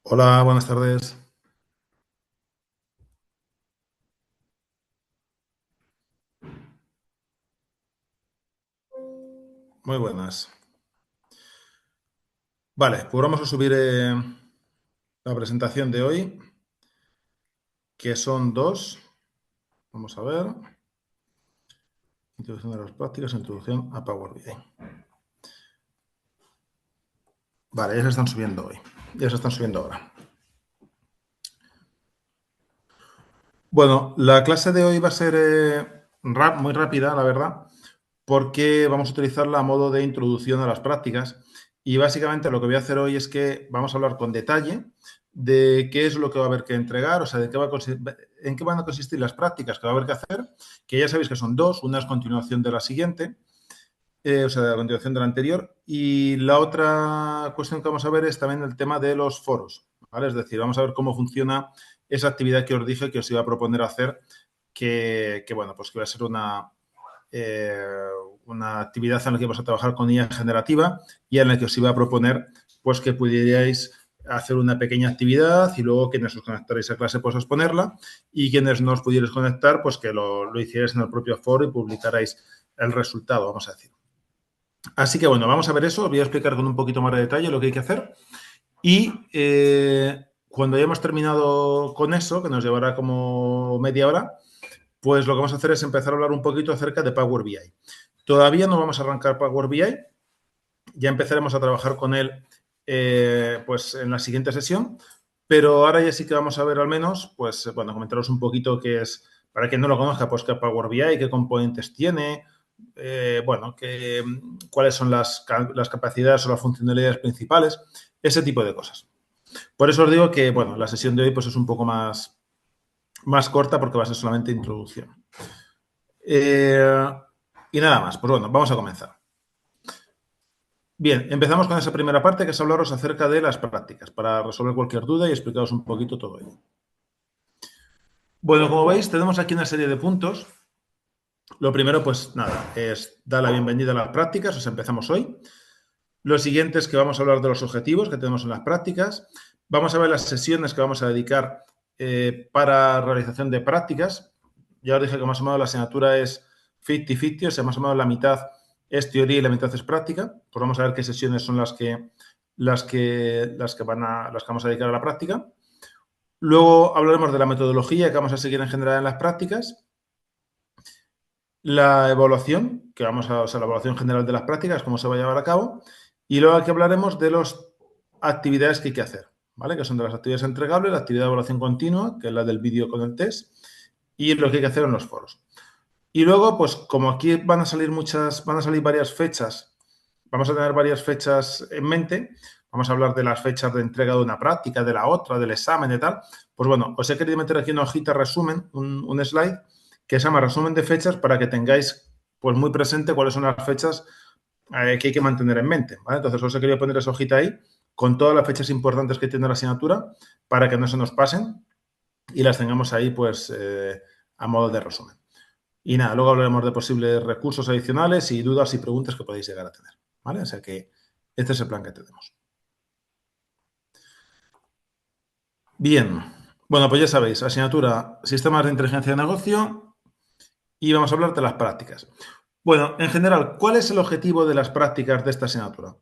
Hola, buenas tardes. Muy buenas. Vale, pues vamos a subir la presentación de hoy, que son dos. Vamos a ver. Introducción de las prácticas, introducción a Power BI. Vale, ya se están subiendo hoy. Ya se están subiendo ahora. Bueno, la clase de hoy va a ser muy rápida, la verdad, porque vamos a utilizarla a modo de introducción a las prácticas. Y básicamente lo que voy a hacer hoy es que vamos a hablar con detalle de qué es lo que va a haber que entregar, o sea, en qué van a consistir las prácticas que va a haber que hacer, que ya sabéis que son dos, una es continuación de la siguiente, o sea, de la continuación de la anterior, y la otra cuestión que vamos a ver es también el tema de los foros, ¿vale? Es decir, vamos a ver cómo funciona esa actividad que os dije que os iba a proponer hacer, bueno, pues que va a ser una actividad en la que vamos a trabajar con IA generativa y en la que os iba a proponer pues que pudierais hacer una pequeña actividad y luego quienes os conectaréis a clase pues exponerla y quienes no os pudierais conectar pues que lo hicierais en el propio foro y publicarais el resultado, vamos a decir. Así que bueno, vamos a ver eso, os voy a explicar con un poquito más de detalle lo que hay que hacer y cuando hayamos terminado con eso, que nos llevará como media hora, pues lo que vamos a hacer es empezar a hablar un poquito acerca de Power BI. Todavía no vamos a arrancar Power BI, ya empezaremos a trabajar con él pues en la siguiente sesión, pero ahora ya sí que vamos a ver al menos, pues bueno, comentaros un poquito qué es, para quien no lo conozca, pues qué es Power BI, qué componentes tiene, bueno, cuáles son las capacidades o las funcionalidades principales, ese tipo de cosas. Por eso os digo que, bueno, la sesión de hoy pues es un poco más corta porque va a ser solamente introducción. Y nada más, pues bueno, vamos a comenzar. Bien, empezamos con esa primera parte que es hablaros acerca de las prácticas, para resolver cualquier duda y explicaros un poquito todo ello. Bueno, como veis, tenemos aquí una serie de puntos. Lo primero, pues nada, es dar la bienvenida a las prácticas, o sea, empezamos hoy. Lo siguiente es que vamos a hablar de los objetivos que tenemos en las prácticas. Vamos a ver las sesiones que vamos a dedicar para realización de prácticas. Ya os dije que más o menos la asignatura es 50-50, o sea, más o menos la mitad es teoría y la mitad es práctica. Pues vamos a ver qué sesiones son las que vamos a dedicar a la práctica. Luego hablaremos de la metodología que vamos a seguir en general en las prácticas. La evaluación, o sea, la evaluación general de las prácticas, cómo se va a llevar a cabo. Y luego aquí hablaremos de las actividades que hay que hacer, ¿vale? Que son de las actividades entregables, la actividad de evaluación continua, que es la del vídeo con el test, y lo que hay que hacer en los foros. Y luego, pues como aquí van a salir varias fechas, vamos a tener varias fechas en mente, vamos a hablar de las fechas de entrega de una práctica, de la otra, del examen y tal, pues bueno, os he querido meter aquí una hojita resumen, un slide, que se llama resumen de fechas para que tengáis pues muy presente cuáles son las fechas que hay que mantener en mente, ¿vale? Entonces os he querido poner esa hojita ahí con todas las fechas importantes que tiene la asignatura para que no se nos pasen y las tengamos ahí pues a modo de resumen. Y nada, luego hablaremos de posibles recursos adicionales y dudas y preguntas que podéis llegar a tener, ¿vale? O sea que este es el plan que tenemos. Bien, bueno, pues ya sabéis, asignatura Sistemas de Inteligencia de Negocio y vamos a hablar de las prácticas. Bueno, en general, ¿cuál es el objetivo de las prácticas de esta asignatura?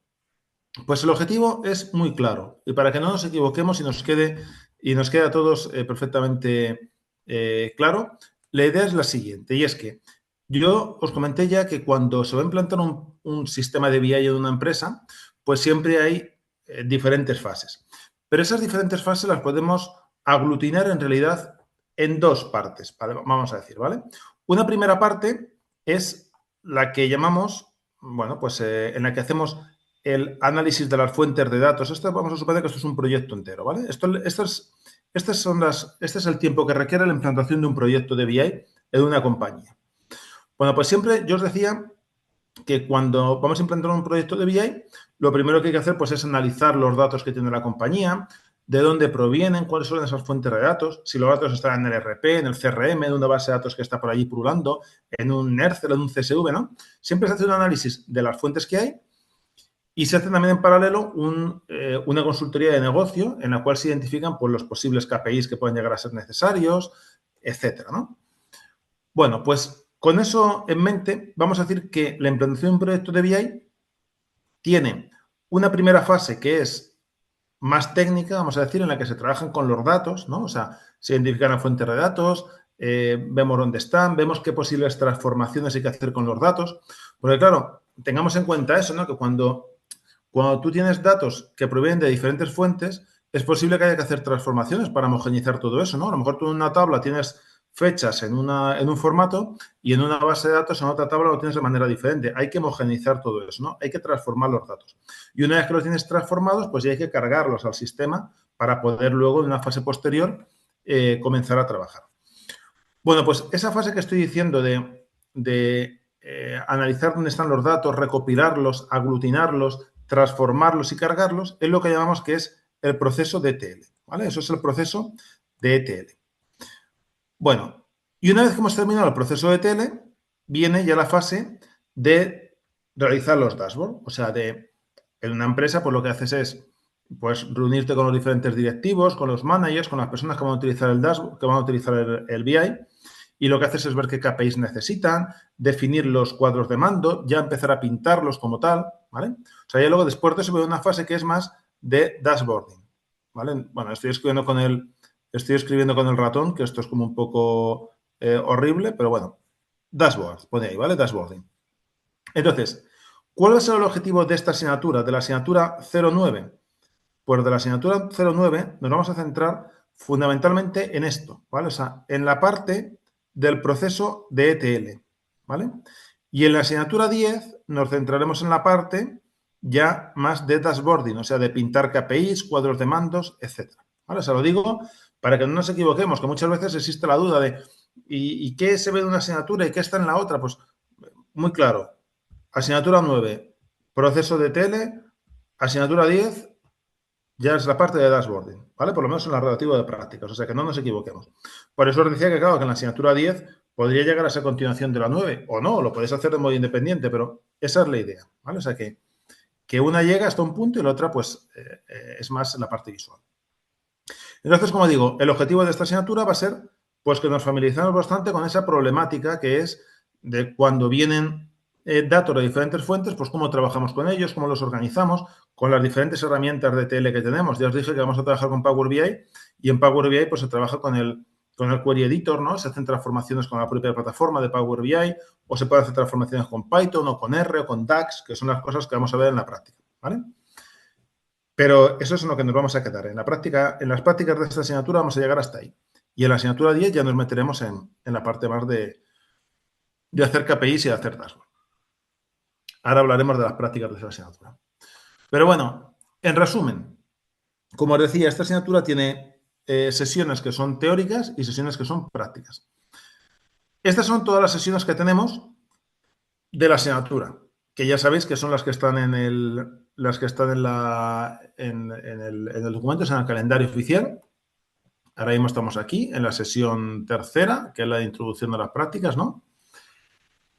Pues el objetivo es muy claro y para que no nos equivoquemos y nos quede a todos perfectamente claro, la idea es la siguiente y es que yo os comenté ya que cuando se va a implantar un sistema de BI en una empresa, pues siempre hay diferentes fases. Pero esas diferentes fases las podemos aglutinar en realidad en dos partes, ¿vale? Vamos a decir, ¿vale? Una primera parte es la que llamamos, bueno, pues en la que hacemos el análisis de las fuentes de datos. Vamos a suponer que esto es un proyecto entero, ¿vale? Este es el tiempo que requiere la implantación de un proyecto de BI en una compañía. Bueno, pues siempre yo os decía que cuando vamos a implantar un proyecto de BI, lo primero que hay que hacer pues, es analizar los datos que tiene la compañía, de dónde provienen, cuáles son esas fuentes de datos, si los datos están en el RP, en el CRM, en una base de datos que está por allí pululando, en un Excel, en un CSV, ¿no? Siempre se hace un análisis de las fuentes que hay Y se hace también en paralelo una consultoría de negocio en la cual se identifican pues, los posibles KPIs que pueden llegar a ser necesarios, etcétera, ¿no? Bueno, pues con eso en mente, vamos a decir que la implementación de un proyecto de BI tiene una primera fase que es más técnica, vamos a decir, en la que se trabajan con los datos, ¿no? O sea, se identifican las fuentes de datos, vemos dónde están, vemos qué posibles transformaciones hay que hacer con los datos. Porque, claro, tengamos en cuenta eso, ¿no? Que cuando tú tienes datos que provienen de diferentes fuentes, es posible que haya que hacer transformaciones para homogeneizar todo eso, ¿no? A lo mejor tú en una tabla tienes fechas en un formato y en una base de datos en otra tabla lo tienes de manera diferente. Hay que homogeneizar todo eso, ¿no? Hay que transformar los datos. Y una vez que los tienes transformados, pues ya hay que cargarlos al sistema para poder luego, en una fase posterior, comenzar a trabajar. Bueno, pues esa fase que estoy diciendo de analizar dónde están los datos, recopilarlos, aglutinarlos, transformarlos y cargarlos, es lo que llamamos que es el proceso de ETL, ¿vale? Eso es el proceso de ETL. Bueno, y una vez que hemos terminado el proceso de ETL, viene ya la fase de realizar los dashboards. O sea, en una empresa, pues lo que haces es pues reunirte con los diferentes directivos, con los managers, con las personas que van a utilizar el dashboard, que van a utilizar el BI, y lo que haces es ver qué KPIs necesitan, definir los cuadros de mando, ya empezar a pintarlos como tal, ¿vale? O sea, ya luego después de eso viene una fase que es más de dashboarding, ¿vale? Bueno, estoy escribiendo con el ratón, que esto es como un poco horrible, pero bueno, dashboard, pone ahí, ¿vale? Dashboarding. Entonces, ¿cuál es el objetivo de esta asignatura, de la asignatura 09? Pues de la asignatura 09 nos vamos a centrar fundamentalmente en esto, ¿vale? O sea, en la parte del proceso de ETL, ¿vale? Y en la asignatura 10 nos centraremos en la parte ya más de dashboarding, o sea, de pintar KPIs, cuadros de mandos, etcétera. ¿Vale? O sea, lo digo para que no nos equivoquemos, que muchas veces existe la duda de ¿y qué se ve en una asignatura y qué está en la otra? Pues muy claro. Asignatura 9, proceso de ETL. Asignatura 10, ya es la parte de dashboarding, ¿vale? Por lo menos en la relativa de prácticas, o sea que no nos equivoquemos. Por eso os decía que, claro, que en la asignatura 10 podría llegar a ser continuación de la 9, o no, lo podéis hacer de modo independiente, pero esa es la idea, ¿vale? O sea que una llega hasta un punto y la otra, pues, es más la parte visual. Entonces, como digo, el objetivo de esta asignatura va a ser, pues, que nos familiaricemos bastante con esa problemática que es de cuando vienen datos de diferentes fuentes, pues cómo trabajamos con ellos, cómo los organizamos, con las diferentes herramientas de TL que tenemos. Ya os dije que vamos a trabajar con Power BI y en Power BI pues se trabaja con el Query Editor, ¿no? Se hacen transformaciones con la propia plataforma de Power BI o se pueden hacer transformaciones con Python o con R o con DAX, que son las cosas que vamos a ver en la práctica, ¿vale? Pero eso es en lo que nos vamos a quedar. En las prácticas de esta asignatura vamos a llegar hasta ahí. Y en la asignatura 10 ya nos meteremos en la parte más de hacer KPIs y de hacer dashboard. Ahora hablaremos de las prácticas de esa asignatura. Pero bueno, en resumen, como os decía, esta asignatura tiene sesiones que son teóricas y sesiones que son prácticas. Estas son todas las sesiones que tenemos de la asignatura, que ya sabéis que son las que están en el documento, en el calendario oficial. Ahora mismo estamos aquí en la sesión tercera, que es la de introducción a las prácticas, ¿no?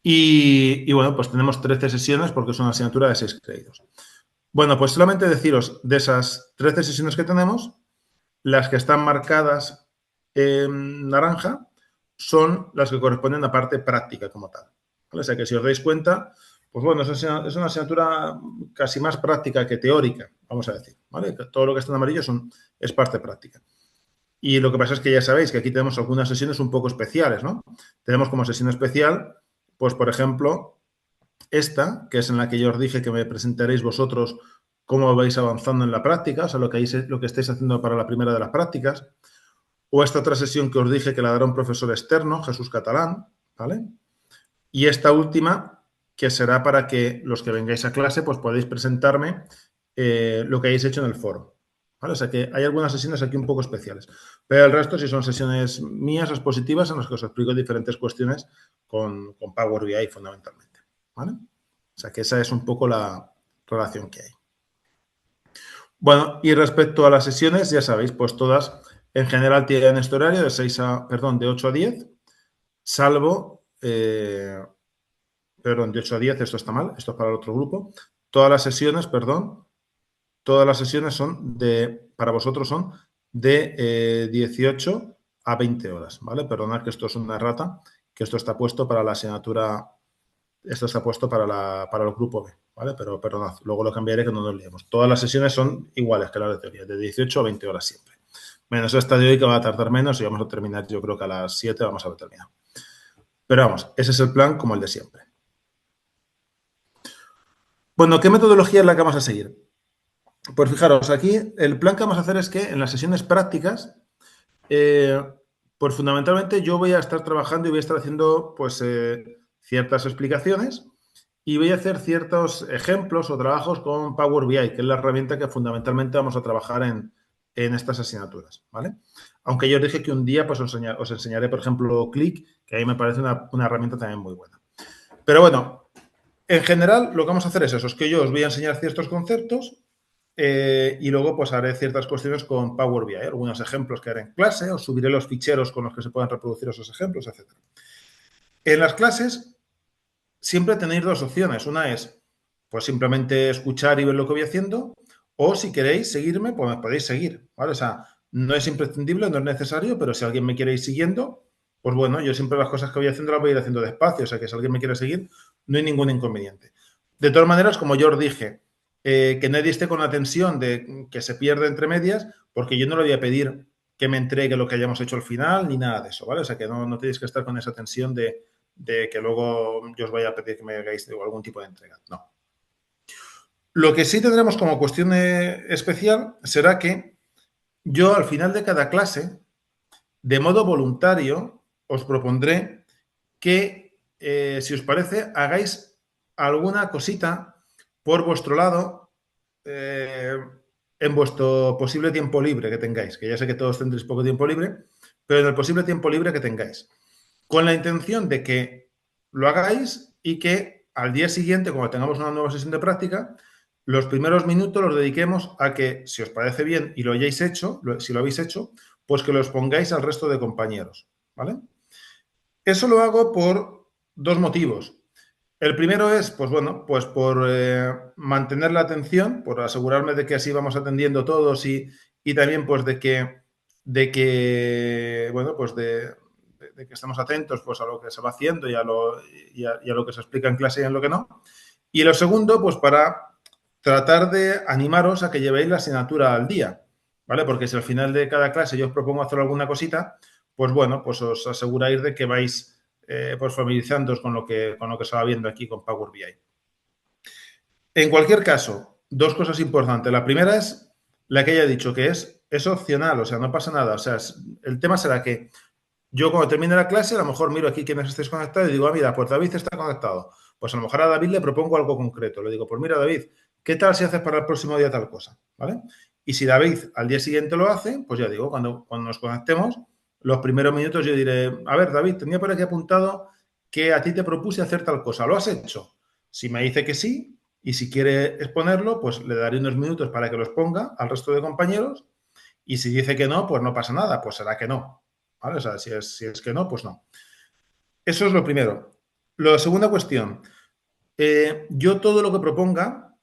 Y bueno, pues tenemos 13 sesiones porque es una asignatura de 6 créditos. Bueno, pues solamente deciros de esas 13 sesiones que tenemos, las que están marcadas en naranja son las que corresponden a parte práctica como tal, ¿vale? O sea que si os dais cuenta, pues bueno, es una asignatura casi más práctica que teórica, vamos a decir, ¿vale? Todo lo que está en amarillo es parte práctica. Y lo que pasa es que ya sabéis que aquí tenemos algunas sesiones un poco especiales, ¿no? Tenemos como sesión especial, pues por ejemplo, esta, que es en la que yo os dije que me presentaréis vosotros cómo vais avanzando en la práctica, o sea, lo que estáis haciendo para la primera de las prácticas, o esta otra sesión que os dije que la dará un profesor externo, Jesús Catalán, ¿vale? Y esta última, que será para que los que vengáis a clase, pues podéis presentarme lo que hayáis hecho en el foro, ¿vale? O sea que hay algunas sesiones aquí un poco especiales, pero el resto sí son sesiones mías expositivas en las que os explico diferentes cuestiones con Power BI fundamentalmente, ¿vale? O sea que esa es un poco la relación que hay. Bueno, y respecto a las sesiones, ya sabéis, pues todas en general tienen este horario de 8 a 10, salvo, de 8 a 10, esto está mal, esto es para el otro grupo, todas las sesiones, perdón, todas las sesiones son para vosotros son de 18 a 20 horas, ¿vale? Perdonad que esto es una errata, que esto está puesto para la asignatura, esto está puesto para el grupo B, ¿vale? Pero perdonad, luego lo cambiaré que no nos liemos. Todas las sesiones son iguales que las de teoría, de 18 a 20 horas siempre. Menos esta de hoy que va a tardar menos y vamos a terminar, yo creo que a las 7 vamos a haber terminado. Pero vamos, ese es el plan como el de siempre. Bueno, ¿qué metodología es la que vamos a seguir? Pues fijaros, aquí el plan que vamos a hacer es que en las sesiones prácticas, pues fundamentalmente yo voy a estar trabajando y voy a estar haciendo pues ciertas explicaciones y voy a hacer ciertos ejemplos o trabajos con Power BI, que es la herramienta que fundamentalmente vamos a trabajar en estas asignaturas, ¿vale? Aunque yo os dije que un día pues os enseñaré, por ejemplo, Click, que a mí me parece una herramienta también muy buena. Pero bueno, en general lo que vamos a hacer es eso, es que yo os voy a enseñar ciertos conceptos y luego pues haré ciertas cuestiones con Power BI, algunos ejemplos que haré en clase, os subiré los ficheros con los que se puedan reproducir esos ejemplos, etc. En las clases siempre tenéis dos opciones. Una es pues simplemente escuchar y ver lo que voy haciendo, o si queréis seguirme, pues me podéis seguir, ¿vale? O sea, no es imprescindible, no es necesario, pero si alguien me quiere ir siguiendo, pues bueno, yo siempre las cosas que voy haciendo las voy a ir haciendo despacio, o sea que si alguien me quiere seguir, no hay ningún inconveniente. De todas maneras, como yo os dije, que nadie esté con la tensión de que se pierda entre medias, porque yo no le voy a pedir que me entregue lo que hayamos hecho al final, ni nada de eso, ¿vale? O sea que no tenéis que estar con esa tensión de que luego yo os vaya a pedir que me hagáis algún tipo de entrega. No. Lo que sí tendremos como cuestión especial será que yo al final de cada clase, de modo voluntario, os propondré que, si os parece, hagáis alguna cosita por vuestro lado en vuestro posible tiempo libre que tengáis, que ya sé que todos tendréis poco tiempo libre, pero en el posible tiempo libre que tengáis, con la intención de que lo hagáis y que al día siguiente, cuando tengamos una nueva sesión de práctica, los primeros minutos los dediquemos a que, si os parece bien y lo hayáis hecho, si lo habéis hecho, pues que los pongáis al resto de compañeros, ¿vale? Eso lo hago por dos motivos. El primero es, pues bueno, pues por mantener la atención, por asegurarme de que así vamos atendiendo todos y también pues bueno, pues de que estemos atentos pues a lo que se va haciendo y a lo que se explica en clase y en lo que no. Y lo segundo, pues para tratar de animaros a que llevéis la asignatura al día, ¿vale? Porque si al final de cada clase yo os propongo hacer alguna cosita, pues bueno, pues os aseguráis de que vais pues familiarizándoos con lo que se va viendo aquí con Power BI. En cualquier caso, dos cosas importantes. La primera es la que haya dicho, que es opcional, o sea, no pasa nada. O sea, el tema será que yo cuando termine la clase, a lo mejor miro aquí quienes estéis conectados y digo, mira, pues David está conectado. Pues a lo mejor a David le propongo algo concreto. Le digo, pues mira, David, ¿qué tal si haces para el próximo día tal cosa? ¿Vale? Y si David al día siguiente lo hace, pues ya digo, cuando nos conectemos, los primeros minutos yo diré, a ver, David, tenía por aquí apuntado que a ti te propuse hacer tal cosa. ¿Lo has hecho? Si me dice que sí, y si quiere exponerlo, pues le daré unos minutos para que los ponga al resto de compañeros. Y si dice que no, pues no pasa nada, pues será que no. ¿Vale? O sea, si es que no, pues no. Eso es lo primero. La segunda cuestión. Yo todo lo que proponga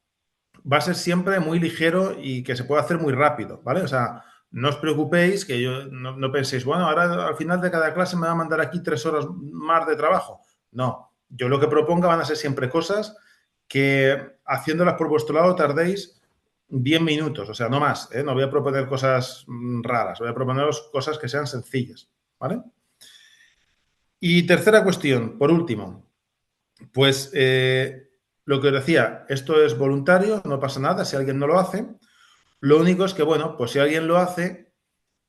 va a ser siempre muy ligero y que se pueda hacer muy rápido, ¿vale? O sea, no os preocupéis, que yo no penséis, bueno, ahora al final de cada clase me va a mandar aquí 3 horas más de trabajo. No, yo lo que proponga van a ser siempre cosas que haciéndolas por vuestro lado tardéis 10 minutos, o sea, no más, ¿eh? No voy a proponer cosas raras, voy a proponeros cosas que sean sencillas, ¿vale? Y tercera cuestión, por último, pues lo que os decía, esto es voluntario, no pasa nada si alguien no lo hace. Lo único es que, bueno, pues si alguien lo hace,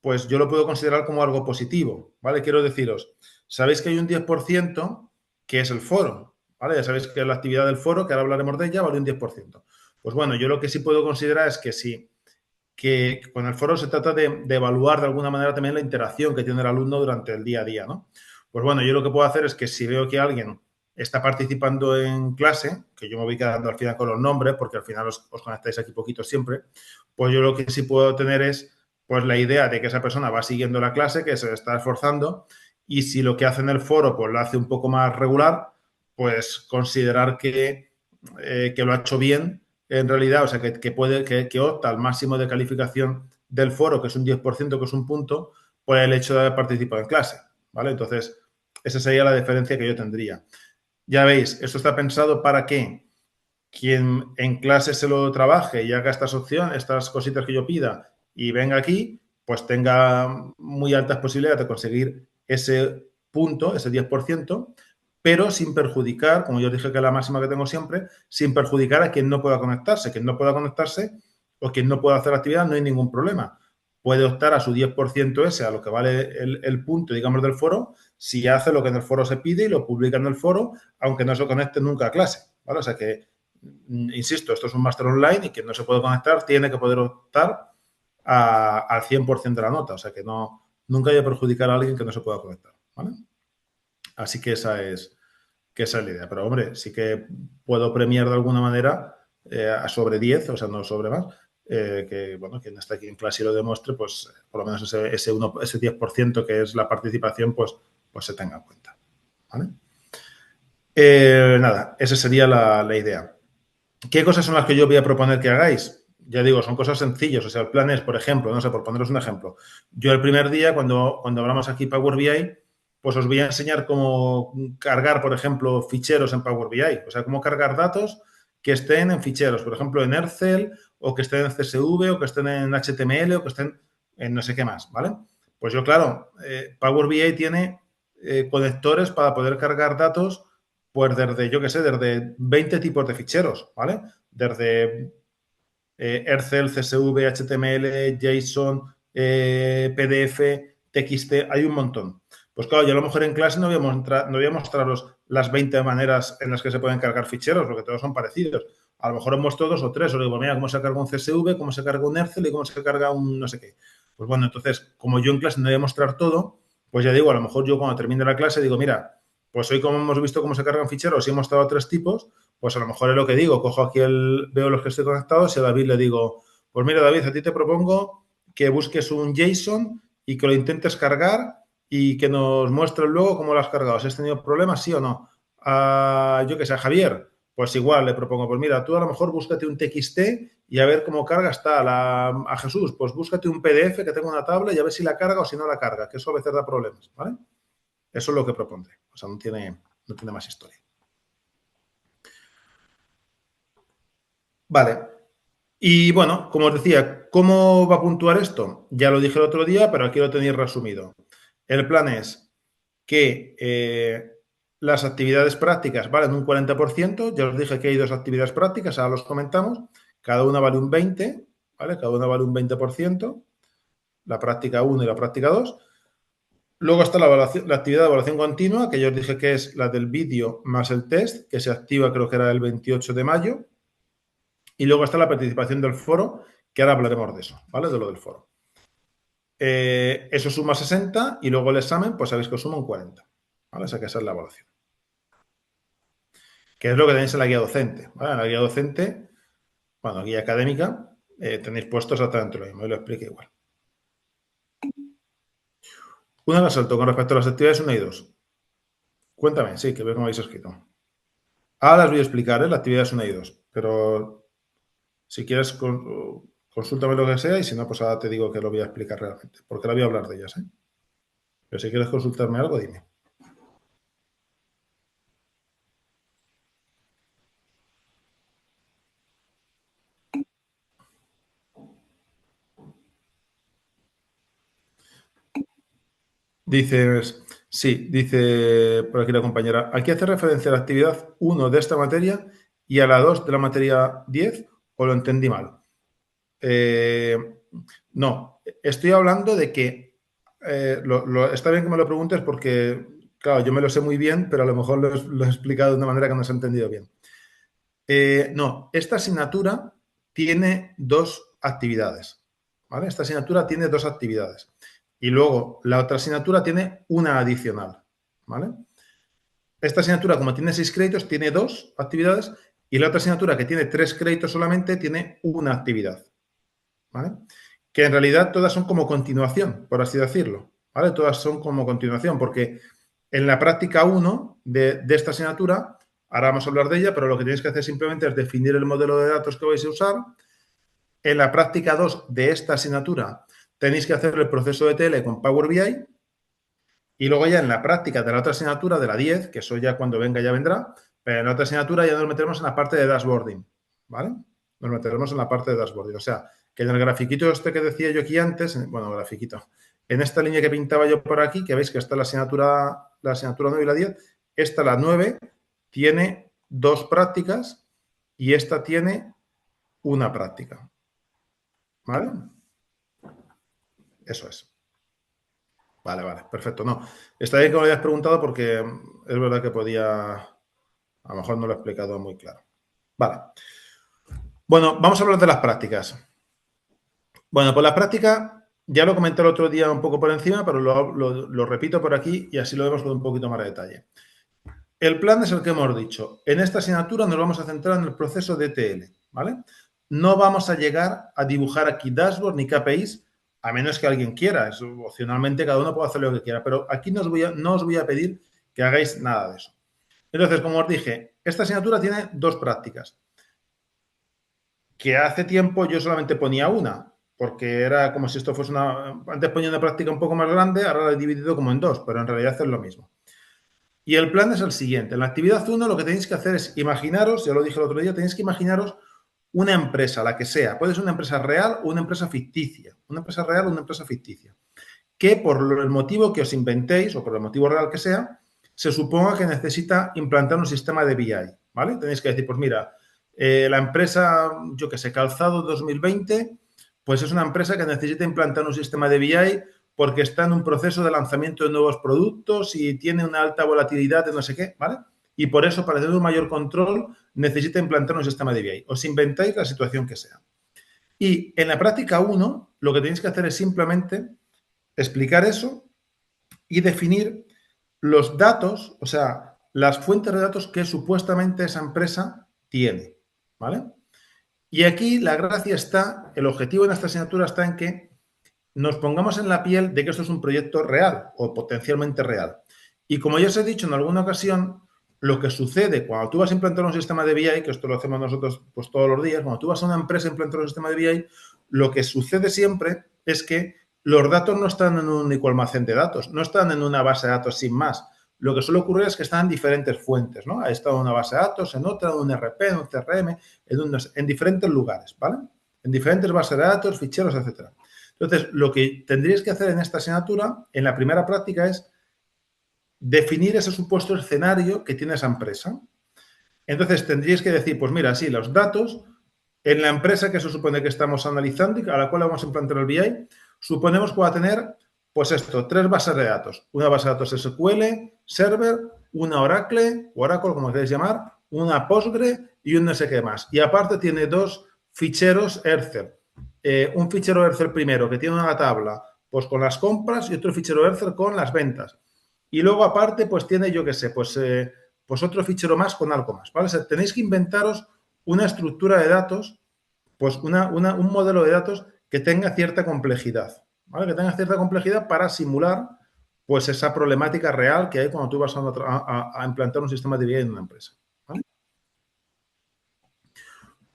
pues yo lo puedo considerar como algo positivo, ¿vale? Quiero deciros, sabéis que hay un 10% que es el foro, ¿vale? Ya sabéis que la actividad del foro, que ahora hablaremos de ella, vale un 10%. Pues bueno, yo lo que sí puedo considerar es que sí, que con el foro se trata de evaluar de alguna manera también la interacción que tiene el alumno durante el día a día, ¿no? Pues bueno, yo lo que puedo hacer es que si veo que alguien está participando en clase, que yo me voy quedando al final con los nombres, porque al final os conectáis aquí poquito siempre, pues yo lo que sí puedo tener es pues la idea de que esa persona va siguiendo la clase, que se está esforzando, y si lo que hace en el foro pues lo hace un poco más regular, pues considerar que lo ha hecho bien en realidad, o sea, que opta al máximo de calificación del foro, que es un 10%, que es un punto, por el hecho de haber participado en clase, ¿vale? Entonces, esa sería la diferencia que yo tendría. Ya veis, esto está pensado para que quien en clase se lo trabaje y haga estas opciones, estas cositas que yo pida y venga aquí, pues tenga muy altas posibilidades de conseguir ese punto, ese 10%, pero sin perjudicar, como yo os dije que es la máxima que tengo siempre, sin perjudicar a quien no pueda conectarse. Quien no pueda conectarse o quien no pueda hacer actividad, no hay ningún problema. Puede optar a su 10% ese, a lo que vale el punto, digamos, del foro, si hace lo que en el foro se pide y lo publica en el foro, aunque no se conecte nunca a clase, ¿vale? O sea que, insisto, esto es un máster online y quien no se puede conectar tiene que poder optar al 100% de la nota. O sea que nunca hay que perjudicar a alguien que no se pueda conectar, ¿vale? Así que esa es la idea. Pero, hombre, sí que puedo premiar de alguna manera sobre 10, o sea, no sobre más, que, bueno, quien está aquí en clase y lo demuestre, pues por lo menos ese 10% que es la participación, pues se tenga en cuenta, ¿vale? Nada, esa sería la idea. ¿Qué cosas son las que yo voy a proponer que hagáis? Ya digo, son cosas sencillas. O sea, el plan es, por ejemplo, no sé, por poneros un ejemplo. Yo el primer día, cuando hablamos aquí Power BI, pues os voy a enseñar cómo cargar, por ejemplo, ficheros en Power BI. O sea, cómo cargar datos que estén en ficheros, por ejemplo, en Excel, o que estén en CSV, o que estén en HTML, o que estén en no sé qué más, ¿vale? Pues yo, claro, Power BI tiene conectores para poder cargar datos pues desde, yo qué sé, desde 20 tipos de ficheros, ¿vale? Desde Excel, CSV, HTML, JSON, PDF, TXT, hay un montón. Pues claro, yo a lo mejor en clase no voy a mostraros las 20 maneras en las que se pueden cargar ficheros, porque todos son parecidos. A lo mejor os muestro 2 o 3, os digo, mira, cómo se carga un CSV, cómo se carga un Excel y cómo se carga un no sé qué. Pues bueno, entonces, como yo en clase no voy a mostrar todo, pues ya digo, a lo mejor yo cuando termine la clase digo, mira, pues hoy como hemos visto cómo se cargan ficheros y hemos mostrado 3 tipos, pues a lo mejor es lo que digo, cojo aquí veo los que estoy conectados y a David le digo, pues mira David, a ti te propongo que busques un JSON y que lo intentes cargar y que nos muestres luego cómo lo has cargado, si has tenido problemas, sí o no. Yo que sé, a Javier, pues igual le propongo, pues mira, tú a lo mejor búscate un TXT y a ver cómo cargas tal. A Jesús, pues búscate un PDF que tenga una tabla y a ver si la carga o si no la carga, que eso a veces da problemas, ¿vale? Eso es lo que propondré. O sea, no tiene más historia. Vale. Y bueno, como os decía, ¿cómo va a puntuar esto? Ya lo dije el otro día, pero aquí lo tenéis resumido. El plan es que las actividades prácticas valen un 40%. Ya os dije que hay 2 actividades prácticas, ahora los comentamos. Cada una vale un 20%, ¿vale? Cada una vale un 20%, la práctica 1 y la práctica 2. Luego está la actividad de evaluación continua, que yo os dije que es la del vídeo más el test, que se activa creo que era el 28 de mayo. Y luego está la participación del foro, que ahora hablaremos de eso, ¿vale? De lo del foro. Eso suma 60 y luego el examen, pues sabéis que os suma un 40, ¿vale? O sea que esa es la evaluación. Que es lo que tenéis en la guía docente, ¿vale? En la guía docente, bueno, guía académica, tenéis puesto exactamente lo mismo y lo explico igual. Una que salto con respecto a las actividades 1 y 2. Cuéntame, sí, que veo cómo habéis escrito. Ahora las voy a explicar, las actividades 1 y 2, pero si quieres consúltame lo que sea y si no, pues ahora te digo que lo voy a explicar realmente, porque ahora voy a hablar de ellas, ¿eh? Pero si quieres consultarme algo, dime. Dices, sí, dice por aquí la compañera, aquí hace referencia a la actividad 1 de esta materia y a la 2 de la materia 10, o lo entendí mal. No, estoy hablando de que está bien que me lo preguntes porque, claro, yo me lo sé muy bien, pero a lo mejor lo he explicado de una manera que no se ha entendido bien. No, esta asignatura tiene 2 actividades, ¿vale? Esta asignatura tiene 2 actividades. Y luego la otra asignatura tiene una adicional, ¿vale? Esta asignatura, como tiene 6 créditos, tiene 2 actividades y la otra asignatura, que tiene 3 créditos solamente, tiene una actividad, ¿vale? Que en realidad todas son como continuación, por así decirlo, ¿vale? Todas son como continuación, porque en la práctica 1 de esta asignatura Ahora vamos a hablar de ella, pero lo que tenéis que hacer simplemente es definir el modelo de datos que vais a usar. En la práctica 2 de esta asignatura tenéis que hacer el proceso de TL con Power BI. Y luego ya en la práctica de la otra asignatura, de la 10, que eso ya cuando venga ya vendrá, pero en la otra asignatura ya nos meteremos en la parte de dashboarding, ¿vale? Nos meteremos en la parte de dashboarding. O sea, que en el grafiquito este que decía yo aquí antes, bueno, grafiquito, en esta línea que pintaba yo por aquí, que veis que está la asignatura 9 y la 10, esta, la 9, tiene 2 prácticas y esta tiene una práctica, ¿vale? Eso es. Vale, vale, perfecto. No, está bien que me lo hayas preguntado porque es verdad que podía, a lo mejor no lo he explicado muy claro. Vale. Bueno, vamos a hablar de las prácticas. Bueno, pues las prácticas, ya lo comenté el otro día un poco por encima, pero lo repito por aquí y así lo vemos con un poquito más de detalle. El plan es el que hemos dicho. En esta asignatura nos vamos a centrar en el proceso de ETL, ¿vale? No vamos a llegar a dibujar aquí dashboard ni KPIs, a menos que alguien quiera. Eso, opcionalmente, cada uno puede hacer lo que quiera, pero aquí no os voy a pedir que hagáis nada de eso. Entonces, como os dije, esta asignatura tiene 2 prácticas, que hace tiempo yo solamente ponía una, porque era como si esto fuese una... Antes ponía una práctica un poco más grande, ahora la he dividido como en 2, pero en realidad es lo mismo. Y el plan es el siguiente. En la actividad 1 lo que tenéis que hacer es imaginaros, ya lo dije el otro día, tenéis que imaginaros una empresa, la que sea. Puede ser una empresa real o una empresa ficticia. Una empresa real o una empresa ficticia. Que por el motivo que os inventéis o por el motivo real que sea, se suponga que necesita implantar un sistema de BI, ¿vale? Tenéis que decir, pues mira, la empresa, yo que sé, Calzado 2020, pues es una empresa que necesita implantar un sistema de BI porque está en un proceso de lanzamiento de nuevos productos y tiene una alta volatilidad de no sé qué, ¿vale? Y por eso, para tener un mayor control, necesita implantar un sistema de BI. Os inventáis la situación que sea. Y en la práctica 1, lo que tenéis que hacer es simplemente explicar eso y definir los datos, o sea, las fuentes de datos que supuestamente esa empresa tiene, ¿vale? Y aquí la gracia está, el objetivo de esta asignatura está en que nos pongamos en la piel de que esto es un proyecto real o potencialmente real. Y como ya os he dicho en alguna ocasión, lo que sucede cuando tú vas a implantar un sistema de BI, que esto lo hacemos nosotros pues todos los días, cuando tú vas a una empresa a implantar un sistema de BI, lo que sucede siempre es que los datos no están en un único almacén de datos, no están en una base de datos sin más. Lo que suele ocurrir es que están en diferentes fuentes, ¿no? Ha estado en una base de datos, en otra, en un RP, en un CRM, en diferentes lugares, ¿vale? En diferentes bases de datos, ficheros, etcétera. Entonces, lo que tendríais que hacer en esta asignatura, en la primera práctica, es definir ese supuesto escenario que tiene esa empresa. Entonces, tendríais que decir, pues mira, sí, los datos en la empresa que se supone que estamos analizando y a la cual vamos a implantar el BI, suponemos que va a tener, pues esto, 3 bases de datos. Una base de datos SQL, Server, una Oracle, como queréis llamar, una Postgre y un no sé qué más. Y aparte tiene 2 ficheros Excel. Un fichero Excel primero que tiene una tabla pues con las compras y otro fichero Excel con las ventas. Y luego aparte pues tiene, yo qué sé, pues otro fichero más con algo más, ¿vale? O sea, tenéis que inventaros una estructura de datos, pues un modelo de datos que tenga cierta complejidad, ¿vale? Que tenga cierta complejidad para simular pues esa problemática real que hay cuando tú vas a implantar un sistema de BI en una empresa. ¿Vale?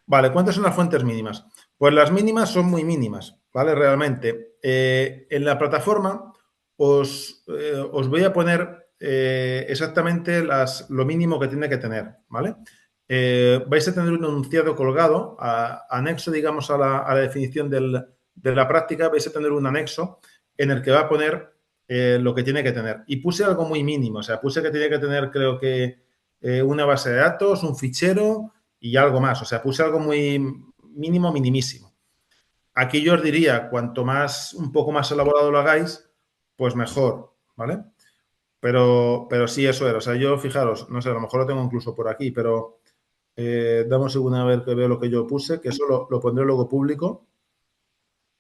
Vale, ¿cuántas son las fuentes mínimas? Pues las mínimas son muy mínimas, ¿vale? Realmente. En la plataforma os voy a poner exactamente lo mínimo que tiene que tener, ¿vale? Vais a tener un enunciado colgado, anexo, digamos, a la definición de la práctica, vais a tener un anexo en el que va a poner lo que tiene que tener. Y puse algo muy mínimo, o sea, puse que tiene que tener, creo que, una base de datos, un fichero y algo más. O sea, puse algo muy mínimo, minimísimo. Aquí yo os diría, cuanto más, un poco más elaborado lo hagáis, pues mejor, ¿vale? Pero sí, eso era. O sea, yo, fijaros, no sé, a lo mejor lo tengo incluso por aquí, pero dame un segundo a ver que veo lo que yo puse, que eso lo pondré luego público.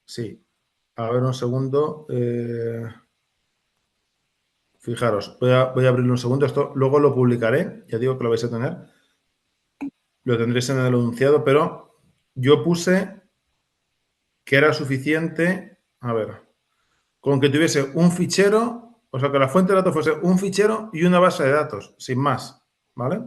Sí. A ver, un segundo. Fijaros, voy a abrirlo un segundo. Esto luego lo publicaré. Ya digo que lo vais a tener. Lo tendréis en el enunciado, pero yo puse que era suficiente, a ver, con que tuviese un fichero, o sea, que la fuente de datos fuese un fichero y una base de datos, sin más, ¿vale?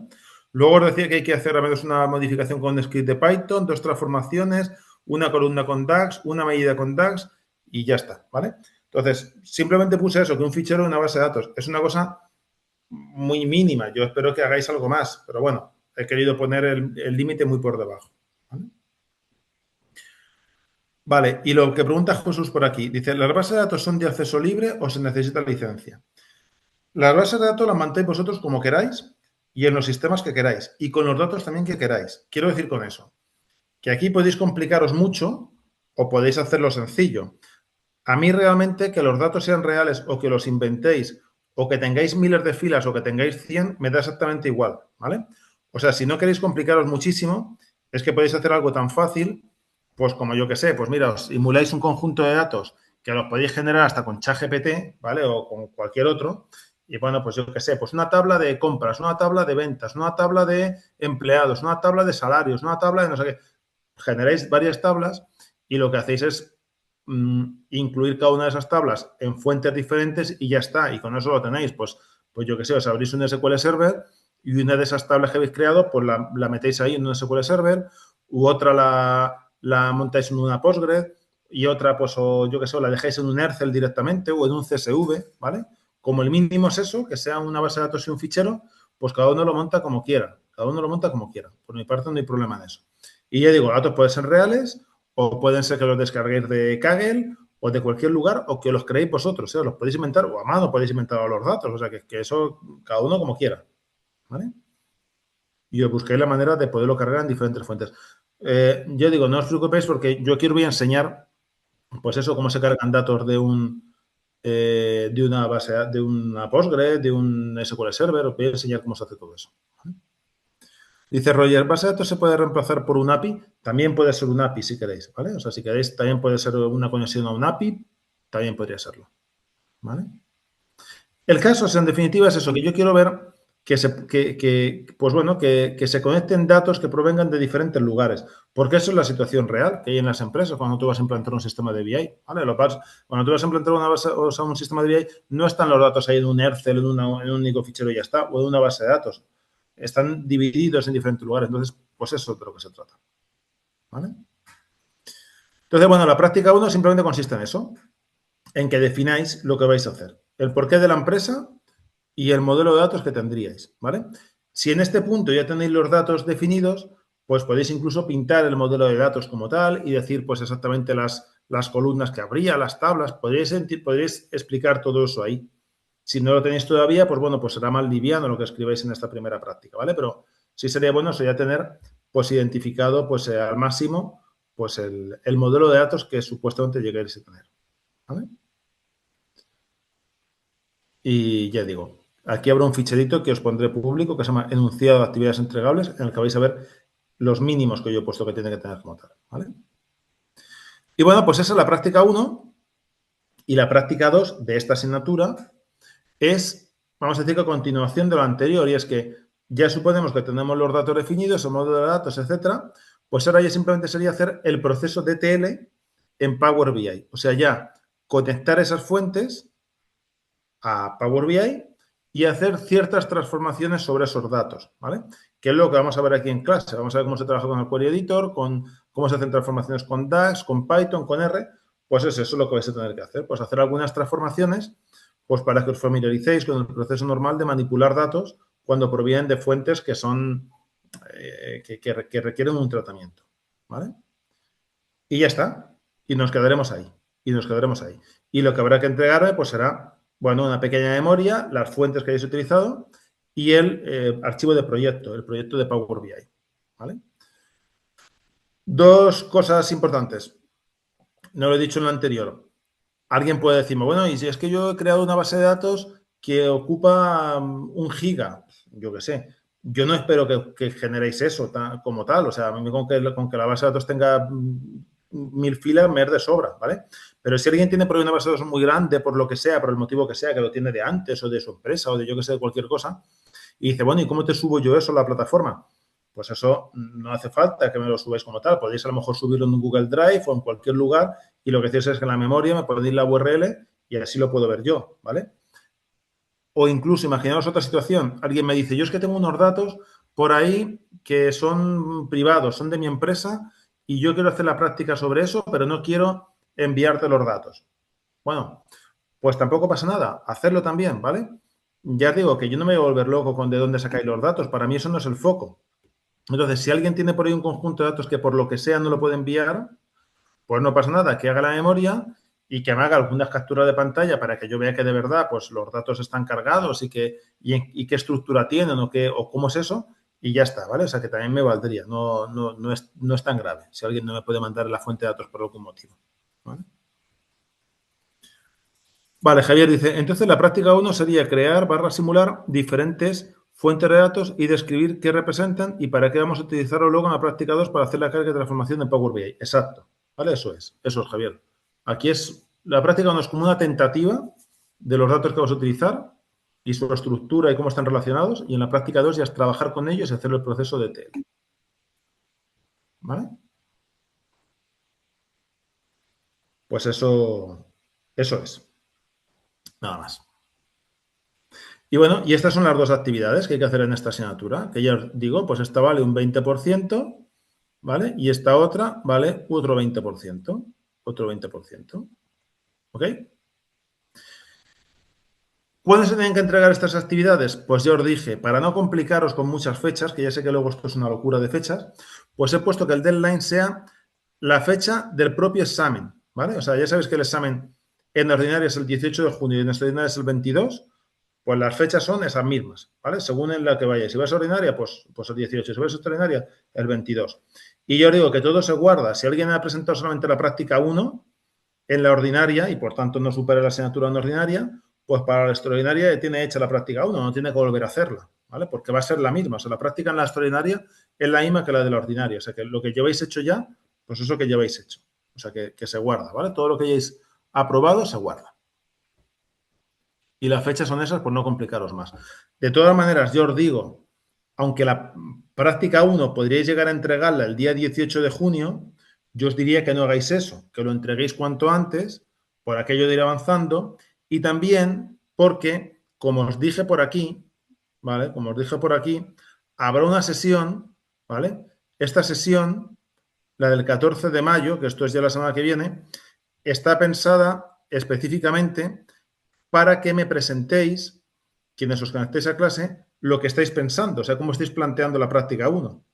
Luego os decía que hay que hacer a menos una modificación con un script de Python, 2 transformaciones, una columna con DAX, una medida con DAX y ya está, ¿vale? Entonces, simplemente puse eso, que un fichero en una base de datos. Es una cosa muy mínima. Yo espero que hagáis algo más, pero bueno, he querido poner el límite muy por debajo. ¿Vale? Vale, y lo que pregunta Jesús por aquí, dice, ¿las bases de datos son de acceso libre o se necesita licencia? Las bases de datos las mantéis vosotros como queráis y en los sistemas que queráis y con los datos también que queráis. Quiero decir con eso, que aquí podéis complicaros mucho o podéis hacerlo sencillo. A mí realmente que los datos sean reales o que los inventéis o que tengáis miles de filas o que tengáis 100, me da exactamente igual, ¿vale? O sea, si no queréis complicaros muchísimo, es que podéis hacer algo tan fácil, pues como yo que sé, pues mira, os simuláis un conjunto de datos que los podéis generar hasta con ChatGPT, ¿vale? O con cualquier otro. Y bueno, pues yo que sé, pues una tabla de compras, una tabla de ventas, una tabla de empleados, una tabla de salarios, una tabla de no sé qué. Generáis varias tablas y lo que hacéis es incluir cada una de esas tablas en fuentes diferentes y ya está. Y con eso lo tenéis. Pues yo que sé, os abrís un SQL Server y una de esas tablas que habéis creado, pues la metéis ahí en un SQL Server, u otra la montáis en una Postgres y otra, pues, o yo que sé, la dejáis en un Excel directamente o en un CSV, ¿vale? Como el mínimo es eso, que sea una base de datos y un fichero, pues cada uno lo monta como quiera. Cada uno lo monta como quiera. Por mi parte no hay problema en eso. Y ya digo, los datos pueden ser reales o pueden ser que los descarguéis de Kaggle o de cualquier lugar o que los creéis vosotros. Los podéis inventar o a mano podéis inventar los datos. O sea, que eso cada uno como quiera. ¿Vale? Y os busquéis la manera de poderlo cargar en diferentes fuentes. Yo digo, no os preocupéis porque yo aquí os voy a enseñar, pues eso, cómo se cargan datos de una base, de una Postgres, de un SQL Server. Os voy a enseñar cómo se hace todo eso. ¿Vale? Dice Roger, ¿base de datos se puede reemplazar por un API? También puede ser un API si queréis, ¿vale? O sea, si queréis, también puede ser una conexión a un API, también podría serlo, ¿vale? El caso es, en definitiva, es eso, que yo quiero ver pues bueno, que se conecten datos que provengan de diferentes lugares, porque eso es la situación real que hay en las empresas cuando tú vas a implantar un sistema de BI, ¿vale? Cuando tú vas a implantar una base, o sea, un sistema de BI, no están los datos ahí en un Excel, en un único fichero y ya está, o en una base de datos. Están divididos en diferentes lugares. Entonces, pues eso es de lo que se trata. ¿Vale? Entonces, bueno, la práctica 1 simplemente consiste en eso, en que defináis lo que vais a hacer, el porqué de la empresa y el modelo de datos que tendríais, ¿vale? Si en este punto ya tenéis los datos definidos, pues podéis incluso pintar el modelo de datos como tal y decir, pues exactamente las columnas que habría, las tablas, podréis explicar todo eso ahí. Si no lo tenéis todavía, pues bueno, pues será más liviano lo que escribáis en esta primera práctica, ¿vale? Pero sí sería bueno sería tener, pues, identificado, pues, al máximo, pues, el modelo de datos que supuestamente lleguéis a tener, ¿vale? Y ya digo, aquí habrá un ficherito que os pondré público que se llama enunciado de actividades entregables, en el que vais a ver los mínimos que yo he puesto que tiene que tener como tal, ¿vale? Y bueno, pues esa es la práctica 1 y la práctica 2 de esta asignatura es, vamos a decir, que a continuación de lo anterior, y es que ya suponemos que tenemos los datos definidos, el modelo de datos, etcétera, pues ahora ya simplemente sería hacer el proceso de ETL en Power BI. O sea, ya conectar esas fuentes a Power BI y hacer ciertas transformaciones sobre esos datos, ¿vale? Que es lo que vamos a ver aquí en clase. Vamos a ver cómo se trabaja con el Query Editor, cómo se hacen transformaciones con DAX, con Python, con R. Pues eso es lo que vais a tener que hacer. Pues hacer algunas transformaciones pues para que os familiaricéis con el proceso normal de manipular datos cuando provienen de fuentes que son que requieren un tratamiento, ¿vale? Y ya está. Y nos quedaremos ahí. Y nos quedaremos ahí. Y lo que habrá que entregarme pues será, bueno, una pequeña memoria, las fuentes que hayáis utilizado y el archivo de proyecto, el proyecto de Power BI, ¿vale? Dos cosas importantes. No lo he dicho en lo anterior. Alguien puede decirme, bueno, y si es que yo he creado una base de datos que ocupa 1 giga, yo qué sé. Yo no espero que generéis eso como tal. O sea, a mí con que la base de datos tenga 1000 filas me es de sobra, ¿vale? Pero si alguien tiene por ahí una base de datos muy grande, por lo que sea, por el motivo que sea, que lo tiene de antes o de su empresa o de yo que sé, de cualquier cosa, y dice, bueno, ¿y cómo te subo yo eso a la plataforma? Pues eso no hace falta que me lo subáis como tal. Podéis a lo mejor subirlo en un Google Drive o en cualquier lugar y lo que hacéis es que en la memoria me ponéis la URL y así lo puedo ver yo, ¿vale? O incluso, imaginaos otra situación. Alguien me dice, yo es que tengo unos datos por ahí que son privados, son de mi empresa y yo quiero hacer la práctica sobre eso, pero no quiero enviarte los datos. Bueno, pues tampoco pasa nada, hacerlo también, ¿vale? Ya os digo que yo no me voy a volver loco con de dónde sacáis los datos, para mí eso no es el foco. Entonces, si alguien tiene por ahí un conjunto de datos que por lo que sea no lo puede enviar, pues no pasa nada, que haga la memoria y que me haga algunas capturas de pantalla para que yo vea que de verdad pues, los datos están cargados y qué estructura tienen o cómo es eso, y ya está, ¿vale? O sea, que también me valdría, no es tan grave si alguien no me puede mandar la fuente de datos por algún motivo, ¿vale? Vale, Javier dice, entonces la práctica 1 sería crear / simular diferentes fuentes de datos y describir qué representan y para qué vamos a utilizarlo luego en la práctica 2 para hacer la carga de transformación en Power BI. Exacto. ¿Vale? Eso es, Javier. Aquí es, la práctica 1 es como una tentativa de los datos que vas a utilizar y su estructura y cómo están relacionados, y en la práctica 2 ya es trabajar con ellos y hacer el proceso de ETL. ¿Vale? Pues eso es. Nada más. Y bueno, y estas son las dos actividades que hay que hacer en esta asignatura, que ya os digo, pues esta vale un 20%, ¿vale? Y esta otra vale otro 20%, otro 20%, ¿ok? ¿Cuándo se tienen que entregar estas actividades? Pues ya os dije, para no complicaros con muchas fechas, que ya sé que luego esto es una locura de fechas, pues he puesto que el deadline sea la fecha del propio examen, ¿vale? O sea, ya sabéis que el examen en ordinaria es el 18 de junio y en extraordinaria es el 22, pues las fechas son esas mismas, ¿vale? Según en la que vayáis. Si vas a ordinaria, pues el 18. Si vas a extraordinaria, el 22. Y yo os digo que todo se guarda. Si alguien ha presentado solamente la práctica 1 en la ordinaria y por tanto no supera la asignatura en ordinaria, pues para la extraordinaria ya tiene hecha la práctica 1, no tiene que volver a hacerla, ¿vale? Porque va a ser la misma. O sea, la práctica en la extraordinaria es la misma que la de la ordinaria. O sea, que lo que lleváis hecho ya, pues eso que lleváis hecho. O sea, que se guarda, ¿vale? Todo lo que hayáis aprobado se guarda. Y las fechas son esas por no complicaros más. De todas maneras, yo os digo, aunque la práctica 1 podríais llegar a entregarla el día 18 de junio, yo os diría que no hagáis eso, que lo entreguéis cuanto antes, por aquello de ir avanzando, y también porque, como os dije por aquí, ¿vale? Como os dije por aquí, habrá una sesión, ¿vale? Esta sesión, la del 14 de mayo, que esto es ya la semana que viene, está pensada específicamente para que me presentéis, quienes os conectéis a clase, lo que estáis pensando, o sea, cómo estáis planteando la práctica 1.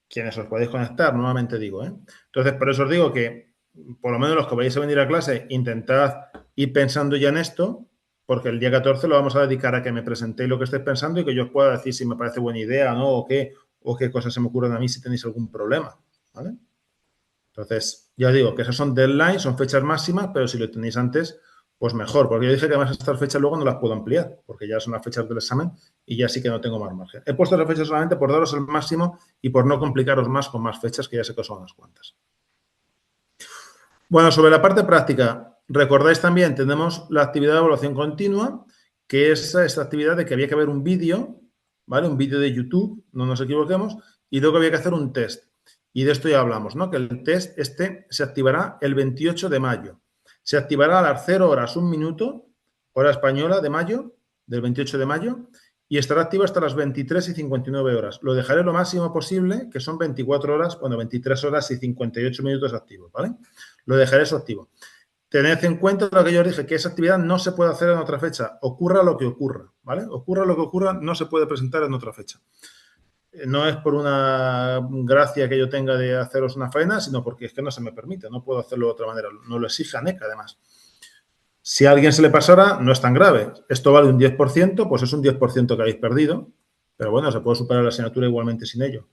Quienes os podéis conectar, nuevamente digo, ¿eh? Entonces, por eso os digo que, por lo menos los que vais a venir a clase, intentad ir pensando ya en esto, porque el día 14 lo vamos a dedicar a que me presentéis lo que estáis pensando y que yo os pueda decir si me parece buena idea, ¿no? O qué cosas se me ocurren a mí si tenéis algún problema, ¿vale? Entonces, ya os digo que esas son deadlines, son fechas máximas, pero si lo tenéis antes, pues mejor, porque yo dije que además estas fechas luego no las puedo ampliar, porque ya son las fechas del examen y ya sí que no tengo más margen. He puesto las fechas solamente por daros el máximo y por no complicaros más con más fechas, que ya sé que son unas cuantas. Bueno, sobre la parte práctica, recordáis también, tenemos la actividad de evaluación continua, que es esta actividad de que había que ver un vídeo, ¿vale? Un vídeo de YouTube, no nos equivoquemos, y luego había que hacer un test. Y de esto ya hablamos, ¿no? Que el test se activará el 28 de mayo. Se activará a las 0 horas 1 minuto, hora española de mayo, del 28 de mayo, y estará activo hasta las 23 y 59 horas. Lo dejaré lo máximo posible, que son 24 horas, bueno, 23 horas y 58 minutos activos, ¿vale? Lo dejaré eso activo. Tened en cuenta lo que yo os dije, que esa actividad no se puede hacer en otra fecha, ocurra lo que ocurra, ¿vale? Ocurra lo que ocurra, no se puede presentar en otra fecha. No es por una gracia que yo tenga de haceros una faena, sino porque es que no se me permite, no puedo hacerlo de otra manera, no lo exige ANEC además. Si a alguien se le pasara, no es tan grave. Esto vale un 10%, pues es un 10% que habéis perdido, pero bueno, se puede superar la asignatura igualmente sin ello.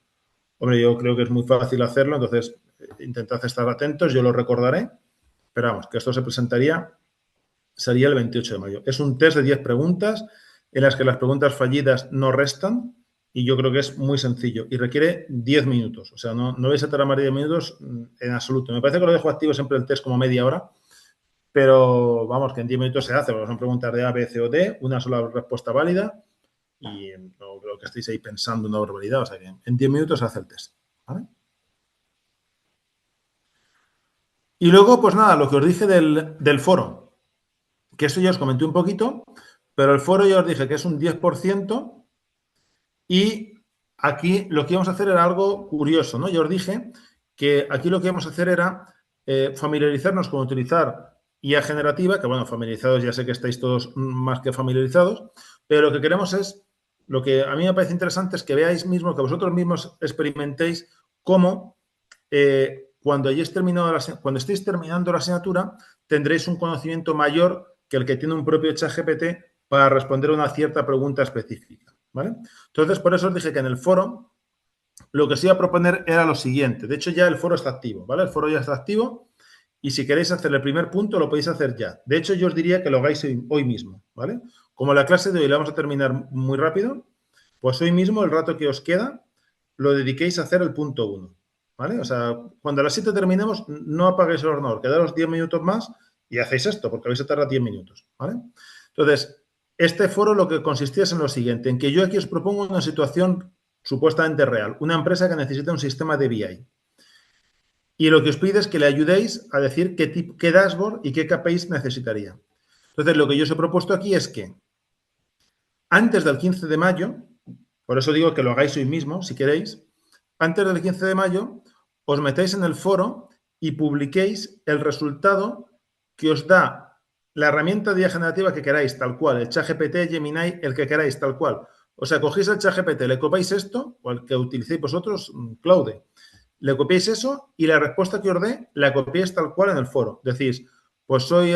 Hombre, yo creo que es muy fácil hacerlo, entonces intentad estar atentos, yo lo recordaré, pero vamos, que esto se presentaría, sería el 28 de mayo. Es un test de 10 preguntas en las que las preguntas fallidas no restan y yo creo que es muy sencillo y requiere 10 minutos. O sea, no vais a tardar más de 10 minutos en absoluto. Me parece que lo dejo activo siempre el test como media hora, pero vamos, que en 10 minutos se hace, porque son preguntas de A, B, C o D, una sola respuesta válida y no creo que estéis ahí pensando una barbaridad. O sea, que en 10 minutos se hace el test. ¿Vale? Y luego, pues nada, lo que os dije del foro, que esto ya os comenté un poquito, pero el foro ya os dije que es un 10% y aquí lo que íbamos a hacer era algo curioso, ¿no? Yo os dije que aquí lo que íbamos a hacer era familiarizarnos con utilizar IA generativa, que bueno, familiarizados ya sé que estáis todos más que familiarizados, pero lo que queremos es, lo que a mí me parece interesante es que veáis mismo, que vosotros mismos experimentéis cómo cuando cuando estéis terminando la asignatura, tendréis un conocimiento mayor que el que tiene un propio ChatGPT para responder a una cierta pregunta específica, ¿vale? Entonces, por eso os dije que en el foro lo que os iba a proponer era lo siguiente. De hecho, ya el foro está activo, ¿vale? El foro ya está activo y si queréis hacer el primer punto, lo podéis hacer ya. De hecho, yo os diría que lo hagáis hoy mismo, ¿vale? Como la clase de hoy la vamos a terminar muy rápido, pues hoy mismo, el rato que os queda, lo dediquéis a hacer el punto 1, ¿vale? O sea, cuando a las 7 terminemos, no apaguéis el ordenador, quedaros 10 minutos más y hacéis esto, porque vais a tardar 10 minutos, ¿vale? Entonces, este foro lo que consistía es en lo siguiente, en que yo aquí os propongo una situación supuestamente real, una empresa que necesita un sistema de BI. Y lo que os pido es que le ayudéis a decir qué dashboard y qué KPIs necesitaría. Entonces, lo que yo os he propuesto aquí es que antes del 15 de mayo, por eso digo que lo hagáis hoy mismo, si queréis, antes del 15 de mayo, os metéis en el foro y publiquéis el resultado que os da la herramienta de IA generativa que queráis, tal cual, el ChatGPT, Gemini, el que queráis, tal cual. O sea, cogéis el ChatGPT, le copiáis esto, o el que utilicéis vosotros, Claude, le copiáis eso y la respuesta que os dé la copiáis tal cual en el foro. Decís, pues soy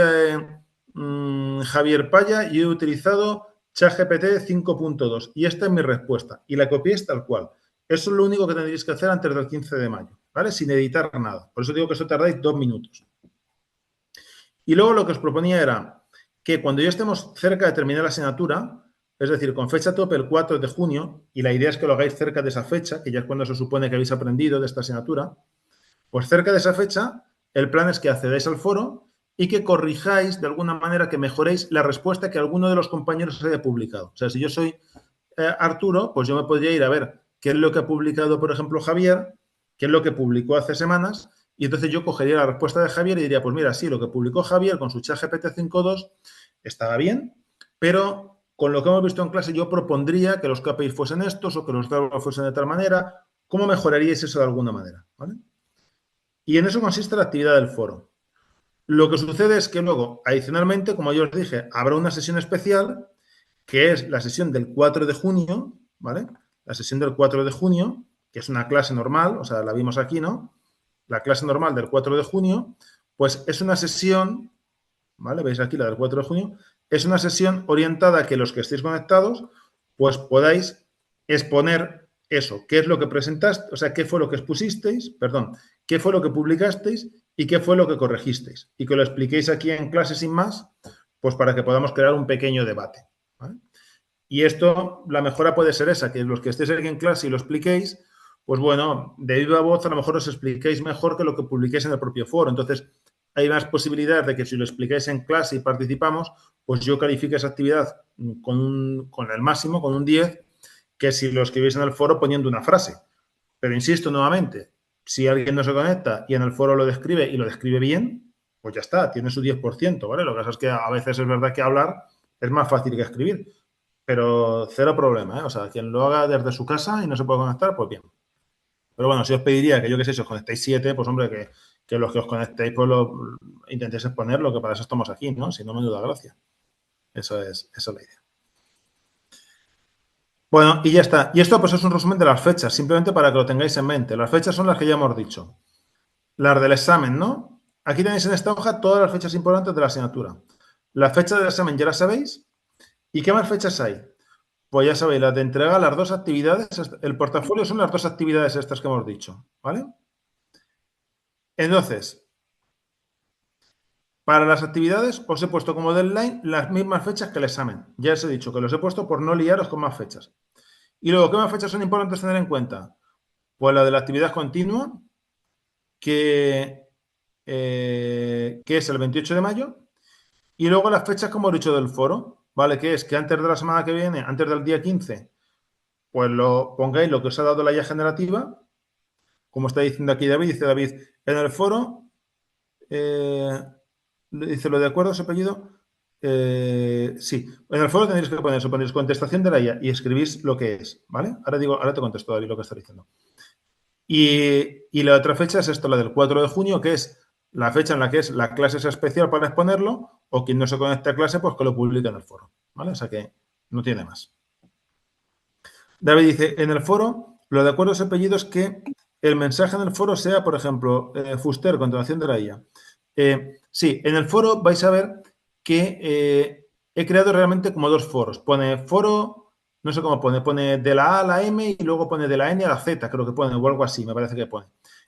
Javier Paya y he utilizado ChatGPT 5.2 y esta es mi respuesta. Y la copiáis tal cual. Eso es lo único que tendréis que hacer antes del 15 de mayo, ¿vale? Sin editar nada. Por eso digo que eso tardáis 2 minutos. Y luego lo que os proponía era que cuando ya estemos cerca de terminar la asignatura, es decir, con fecha tope el 4 de junio, y la idea es que lo hagáis cerca de esa fecha, que ya es cuando se supone que habéis aprendido de esta asignatura, pues cerca de esa fecha, el plan es que accedáis al foro y que corrijáis de alguna manera, que mejoréis la respuesta que alguno de los compañeros haya publicado. O sea, si yo soy Arturo, pues yo me podría ir a ver qué es lo que ha publicado, por ejemplo, Javier, qué es lo que publicó hace semanas, y entonces yo cogería la respuesta de Javier y diría, pues mira, sí, lo que publicó Javier con su ChatGPT 5.2 estaba bien, pero con lo que hemos visto en clase yo propondría que los KPIs fuesen estos o que los datos fuesen de tal manera. ¿Cómo mejoraríais eso de alguna manera? ¿Vale? Y en eso consiste la actividad del foro. Lo que sucede es que luego, adicionalmente, como yo os dije, habrá una sesión especial, que es la sesión del 4 de junio, ¿vale? La sesión del 4 de junio, que es una clase normal, o sea, la vimos aquí, ¿no? La clase normal del 4 de junio, pues es una sesión, ¿vale? Veis aquí la del 4 de junio, es una sesión orientada a que los que estéis conectados, pues podáis exponer eso, qué es lo que presentaste, o sea, qué fue lo que expusisteis, perdón, qué fue lo que publicasteis y qué fue lo que corregisteis. Y que lo expliquéis aquí en clase sin más, pues para que podamos crear un pequeño debate, ¿vale? Y esto, la mejora puede ser esa, que los que estéis aquí en clase y lo expliquéis, pues bueno, de viva voz a lo mejor os expliquéis mejor que lo que publiquéis en el propio foro. Entonces, hay más posibilidades de que si lo explicáis en clase y participamos, pues yo califique esa actividad con el máximo, con un 10, que si lo escribís en el foro poniendo una frase. Pero insisto nuevamente, si alguien no se conecta y en el foro lo describe y lo describe bien, pues ya está, tiene su 10%, ¿vale? Lo que pasa es que a veces es verdad que hablar es más fácil que escribir, pero cero problema, ¿eh? O sea, quien lo haga desde su casa y no se puede conectar, pues bien. Pero bueno, si os pediría que yo qué sé, si os conectáis 7, pues hombre, que los que os conectéis, pues lo intentéis exponerlo, que para eso estamos aquí, ¿no? Si no, me da gracia. Eso es la idea. Bueno, y ya está. Y esto pues es un resumen de las fechas, simplemente para que lo tengáis en mente. Las fechas son las que ya hemos dicho. Las del examen, ¿no? Aquí tenéis en esta hoja todas las fechas importantes de la asignatura. La fecha del examen ya la sabéis. ¿Y qué más fechas hay? Pues ya sabéis, las de entrega, las dos actividades. El portafolio son las dos actividades estas que hemos dicho, ¿vale? Entonces, para las actividades os he puesto como deadline las mismas fechas que el examen. Ya os he dicho que los he puesto por no liaros con más fechas. Y luego, ¿qué más fechas son importantes tener en cuenta? Pues la de la actividad continua, que, que es el 28 de mayo. Y luego las fechas, como he dicho, del foro, ¿vale? Que es que antes de la semana que viene, antes del día 15, pues lo pongáis lo que os ha dado la IA generativa. Como está diciendo aquí David, dice David, en el foro, dice lo de acuerdo, ese apellido, Sí, en el foro tendréis que poner eso, ponéis contestación de la IA y escribís lo que es, ¿vale? Ahora te contesto, David, lo que está diciendo. Y la otra fecha es esto, la del 4 de junio, que es la fecha en la que es la clase es especial para exponerlo, o quien no se conecte a clase, pues que lo publique en el foro, ¿vale? O sea que no tiene más. David dice, en el foro, lo de acuerdo ese apellido es que el mensaje en el foro sea, por ejemplo, Fuster, continuación de la IA. Sí, en el foro vais a ver que he creado realmente como dos foros. Pone foro, no sé cómo pone de la A a la M y luego pone de la N a la Z, creo que pone, o algo así, me parece que pone.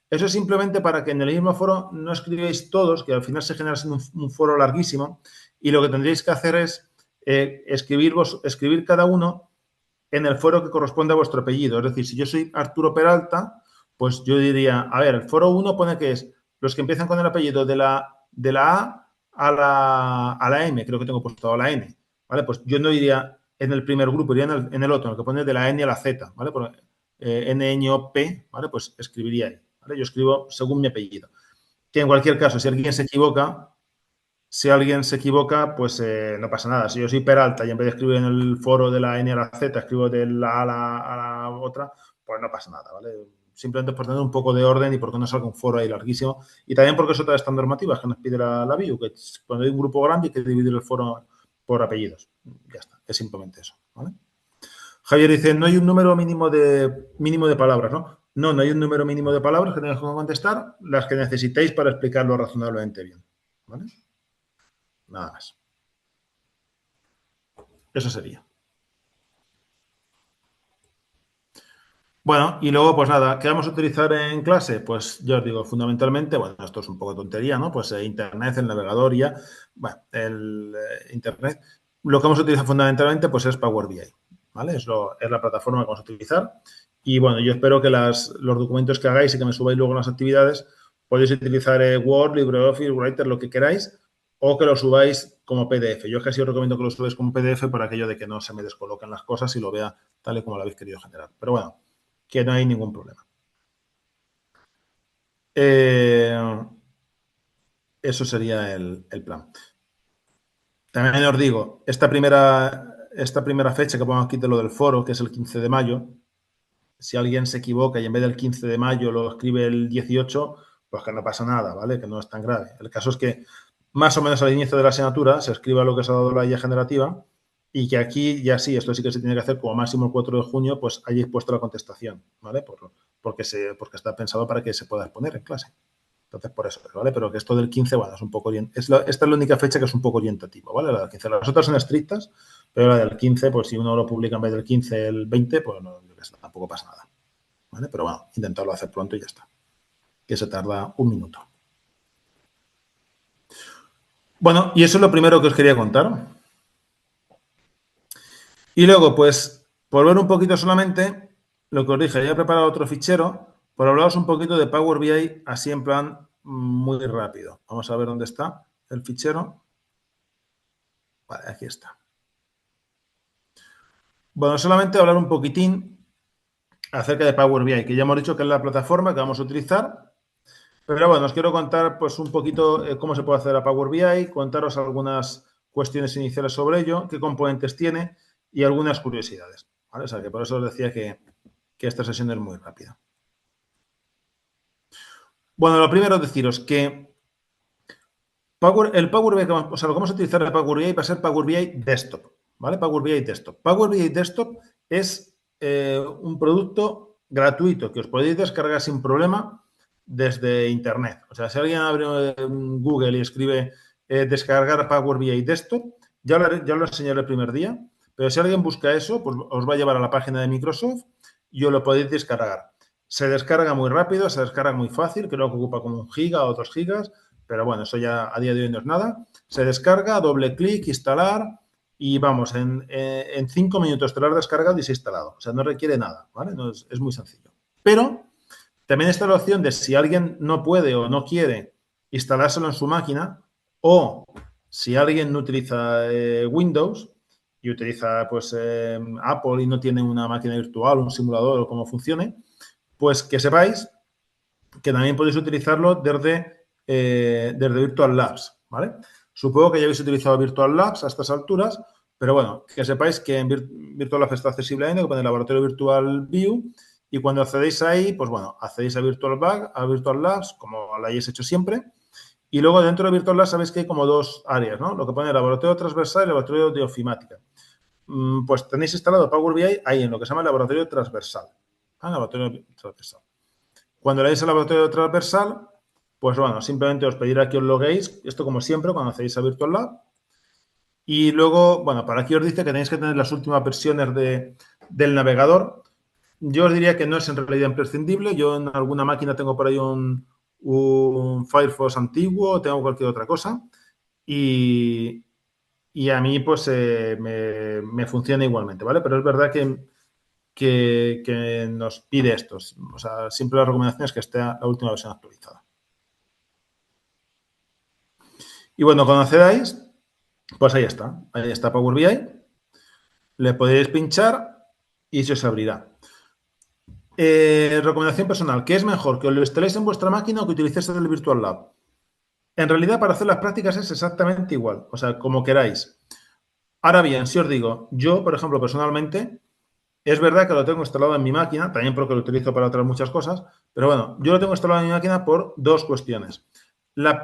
Eso es simplemente para que en el mismo foro no escribáis todos, que al final se genera un foro larguísimo, y lo que tendréis que hacer es escribir cada uno en el foro que corresponde a vuestro apellido. Es decir, si yo soy Arturo Peralta, pues yo diría, a ver, el foro 1 pone que es los que empiezan con el apellido de la A a la M, creo que tengo puesto a la N, ¿vale? Pues yo no iría en el primer grupo, iría en el otro, en el que pone de la N a la Z, ¿vale? Por, N, Ñ, O, P, ¿vale? Pues escribiría ahí, ¿vale? Yo escribo según mi apellido. Que en cualquier caso, si alguien se equivoca, pues no pasa nada. Si yo soy Peralta y en vez de escribir en el foro de la N a la Z, escribo de la A a la otra, pues no pasa nada, ¿vale? Simplemente por tener un poco de orden y porque no salga un foro ahí larguísimo. Y también porque es otra de estas normativas que nos pide la BIU, que cuando hay un grupo grande hay que dividir el foro por apellidos. Ya está, es simplemente eso, ¿vale? Javier dice, no hay un número mínimo de palabras, ¿no? No, no hay un número mínimo de palabras que tengáis que contestar, las que necesitéis para explicarlo razonablemente bien, ¿vale? Nada más. Eso sería. Bueno, y luego, pues nada, ¿qué vamos a utilizar en clase? Pues yo os digo, fundamentalmente, bueno, esto es un poco de tontería, ¿no? Pues Internet, el navegador ya, bueno, el Internet. Lo que vamos a utilizar fundamentalmente, pues es Power BI, ¿vale? Es la plataforma que vamos a utilizar. Y bueno, yo espero que los documentos que hagáis y que me subáis luego las actividades, podéis utilizar Word, LibreOffice, Writer, lo que queráis, o que lo subáis como PDF. Yo casi os recomiendo que lo subáis como PDF por aquello de que no se me descoloquen las cosas y lo vea tal y como lo habéis querido generar. Pero bueno, que no hay ningún problema. Eso sería el plan. También os digo, esta primera fecha que pongo aquí de lo del foro, que es el 15 de mayo, si alguien se equivoca y en vez del 15 de mayo lo escribe el 18, pues que no pasa nada, ¿vale? Que no es tan grave. El caso es que más o menos al inicio de la asignatura se escriba lo que se ha dado la IA generativa y que aquí ya sí, esto sí que se tiene que hacer como máximo el 4 de junio, pues hayáis puesto la contestación, ¿vale? Porque está pensado para que se pueda exponer en clase. Entonces, por eso, ¿vale? Pero que esto del 15, bueno, es un poco esta es la única fecha que es un poco orientativo, ¿vale? La del 15. Las otras son estrictas, pero la del 15, pues si uno lo publica en vez del 15 el 20, pues no, tampoco pasa nada, ¿vale? Pero bueno, intentarlo hacer pronto y ya está. Que se tarda un minuto. Bueno, y eso es lo primero que os quería contar. Y luego, pues, por ver un poquito solamente, lo que os dije, ya he preparado otro fichero, por hablaros un poquito de Power BI, así en plan muy rápido. Vamos a ver dónde está el fichero. Vale, aquí está. Bueno, solamente hablar un poquitín acerca de Power BI, que ya hemos dicho que es la plataforma que vamos a utilizar. Pero bueno, os quiero contar pues un poquito cómo se puede hacer a Power BI, contaros algunas cuestiones iniciales sobre ello, qué componentes tiene y algunas curiosidades, ¿vale? O sea, que por eso os decía que esta sesión es muy rápida. Bueno, lo primero es deciros que el Power BI, o sea, lo que vamos a utilizar el Power BI va a ser Power BI Desktop, ¿vale? Power BI Desktop. Power BI Desktop es un producto gratuito que os podéis descargar sin problema desde Internet. O sea, si alguien abre Google y escribe descargar Power BI Desktop, ya lo enseñaré el primer día, pero si alguien busca eso, pues os va a llevar a la página de Microsoft y os lo podéis descargar. Se descarga muy rápido, se descarga muy fácil, creo que ocupa como 1 giga o 2 gigas, pero bueno, eso ya a día de hoy no es nada. Se descarga, doble clic, instalar y vamos, en 5 minutos te lo has descargado y se ha instalado. O sea, no requiere nada, ¿vale? No, es muy sencillo. Pero también está la opción de si alguien no puede o no quiere instalárselo en su máquina o si alguien no utiliza Windows y utiliza pues Apple y no tiene una máquina virtual, un simulador o cómo funcione, pues que sepáis que también podéis utilizarlo desde Virtual Labs, ¿vale? Supongo que ya habéis utilizado Virtual Labs a estas alturas, pero bueno, que sepáis que en Virtual Labs está accesible ahí, que pone Laboratorio Virtual View, y cuando accedéis ahí, pues bueno, accedéis a Virtual Labs, como lo hayáis hecho siempre, y luego dentro de Virtual Labs sabéis que hay como dos áreas, ¿no? Lo que pone Laboratorio Transversal y Laboratorio de Ofimática. Pues tenéis instalado Power BI ahí en lo que se llama Laboratorio Transversal. Laboratorio Transversal. Cuando le deis al laboratorio transversal, pues bueno, simplemente os pedirá que os loguéis, esto como siempre, cuando hacéis a Virtual Lab. Y luego, bueno, para aquí os dice que tenéis que tener las últimas versiones del navegador. Yo os diría que no es en realidad imprescindible. Yo en alguna máquina tengo por ahí un Firefox antiguo, tengo cualquier otra cosa. Y a mí, pues, me funciona igualmente, ¿vale? Pero es verdad que nos pide esto. O sea, siempre la recomendación es que esté la última versión actualizada. Y bueno, cuando accedáis, pues ahí está. Ahí está Power BI. Le podéis pinchar y se os abrirá. Recomendación personal. ¿Qué es mejor? ¿Que os lo instaléis en vuestra máquina o que utilicéis el Virtual Lab? En realidad, para hacer las prácticas es exactamente igual. O sea, como queráis. Ahora bien, si os digo, yo, por ejemplo, personalmente, es verdad que lo tengo instalado en mi máquina, también porque lo utilizo para otras muchas cosas, pero bueno, yo lo tengo instalado en mi máquina por dos cuestiones.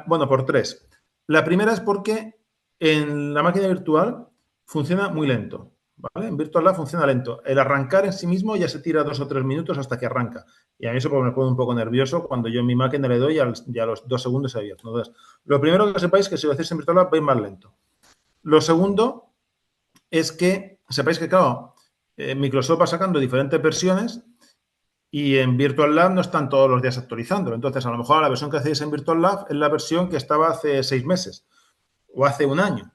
Bueno, por tres. La primera es porque en la máquina virtual funciona muy lento, ¿vale? En Virtual Lab funciona lento. El arrancar en sí mismo ya se tira 2 o 3 minutos hasta que arranca. Y a mí eso pues, me pone un poco nervioso cuando yo en mi máquina le doy y a los 2 segundos se ha abierto. Entonces, lo primero que sepáis es que si lo hacéis en Virtual Lab vais más lento. Lo segundo es que sepáis que, claro, Microsoft va sacando diferentes versiones y en Virtual Lab no están todos los días actualizándolo. Entonces, a lo mejor la versión que hacéis en Virtual Lab es la versión que estaba hace 6 meses o hace un año.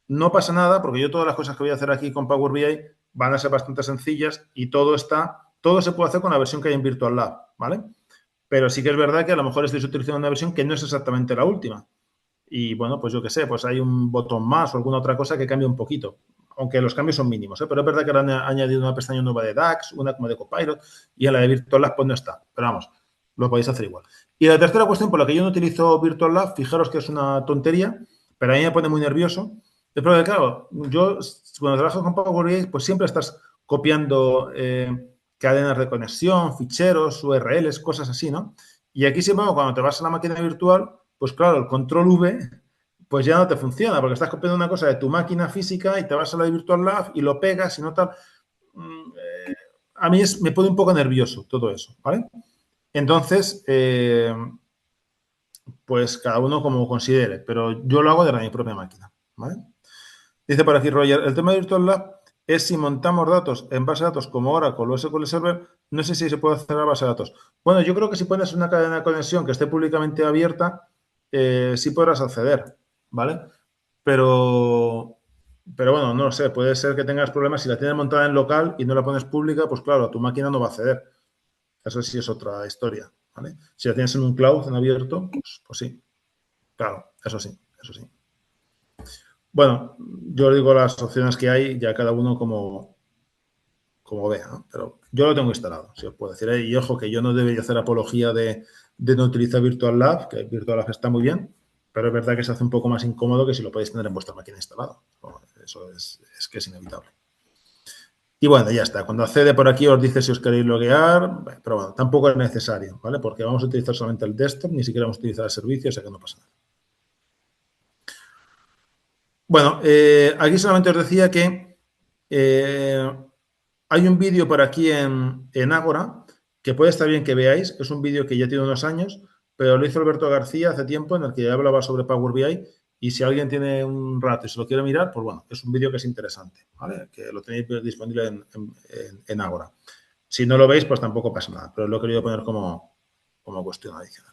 No pasa nada porque yo todas las cosas que voy a hacer aquí con Power BI van a ser bastante sencillas y todo se puede hacer con la versión que hay en Virtual Lab, ¿vale? Pero sí que es verdad que a lo mejor estáis utilizando una versión que no es exactamente la última. Y bueno, pues yo qué sé, pues hay un botón más o alguna otra cosa que cambia un poquito. Aunque los cambios son mínimos, ¿eh? Pero es verdad que ahora han añadido una pestaña nueva de DAX, una como de Copilot, y en la de Virtual Lab pues no está. Pero vamos, lo podéis hacer igual. Y la tercera cuestión por la que yo no utilizo Virtual Lab, fijaros que es una tontería, pero a mí me pone muy nervioso. Es porque, claro, yo cuando trabajo con Power BI, pues siempre estás copiando cadenas de conexión, ficheros, URLs, cosas así, ¿no? Y aquí siempre cuando te vas a la máquina virtual, pues claro, el control V pues ya no te funciona, porque estás copiando una cosa de tu máquina física y te vas a la de Virtual Lab y lo pegas y no tal. A mí me pone un poco nervioso todo eso, ¿vale? Entonces, pues cada uno como considere, pero yo lo hago de mi propia máquina, ¿vale? Dice por aquí Roger, el tema de Virtual Lab es si montamos datos en base de datos como Oracle o SQL Server, no sé si se puede hacer a base de datos. Bueno, yo creo que si pones una cadena de conexión que esté públicamente abierta, sí podrás acceder, ¿vale? Pero bueno, no lo sé, puede ser que tengas problemas si la tienes montada en local y no la pones pública, pues claro, tu máquina no va a acceder. Eso sí es otra historia, ¿vale? Si la tienes en un cloud, en abierto, pues sí. Claro, eso sí, eso sí. Bueno, yo digo las opciones que hay, ya cada uno como vea, ¿no? Pero yo lo tengo instalado, si os puedo decir. Y ojo, que yo no debería hacer apología de no utilizar Virtual Lab, que Virtual Lab está muy bien, pero es verdad que se hace un poco más incómodo que si lo podéis tener en vuestra máquina instalado. Eso es que es inevitable. Y bueno, ya está. Cuando accede por aquí os dice si os queréis loguear, pero bueno, tampoco es necesario, ¿vale? Porque vamos a utilizar solamente el desktop, ni siquiera vamos a utilizar el servicio, o sea que no pasa nada. Bueno, aquí solamente os decía que hay un vídeo por aquí en Ágora que puede estar bien que veáis. Es un vídeo que ya tiene unos años, pero lo hizo Alberto García hace tiempo en el que ya hablaba sobre Power BI. Y si alguien tiene un rato y se lo quiere mirar, pues bueno, es un vídeo que es interesante, ¿vale? Que lo tenéis disponible en Ágora. Si no lo veis, pues tampoco pasa nada, pero lo he querido poner como cuestión adicional.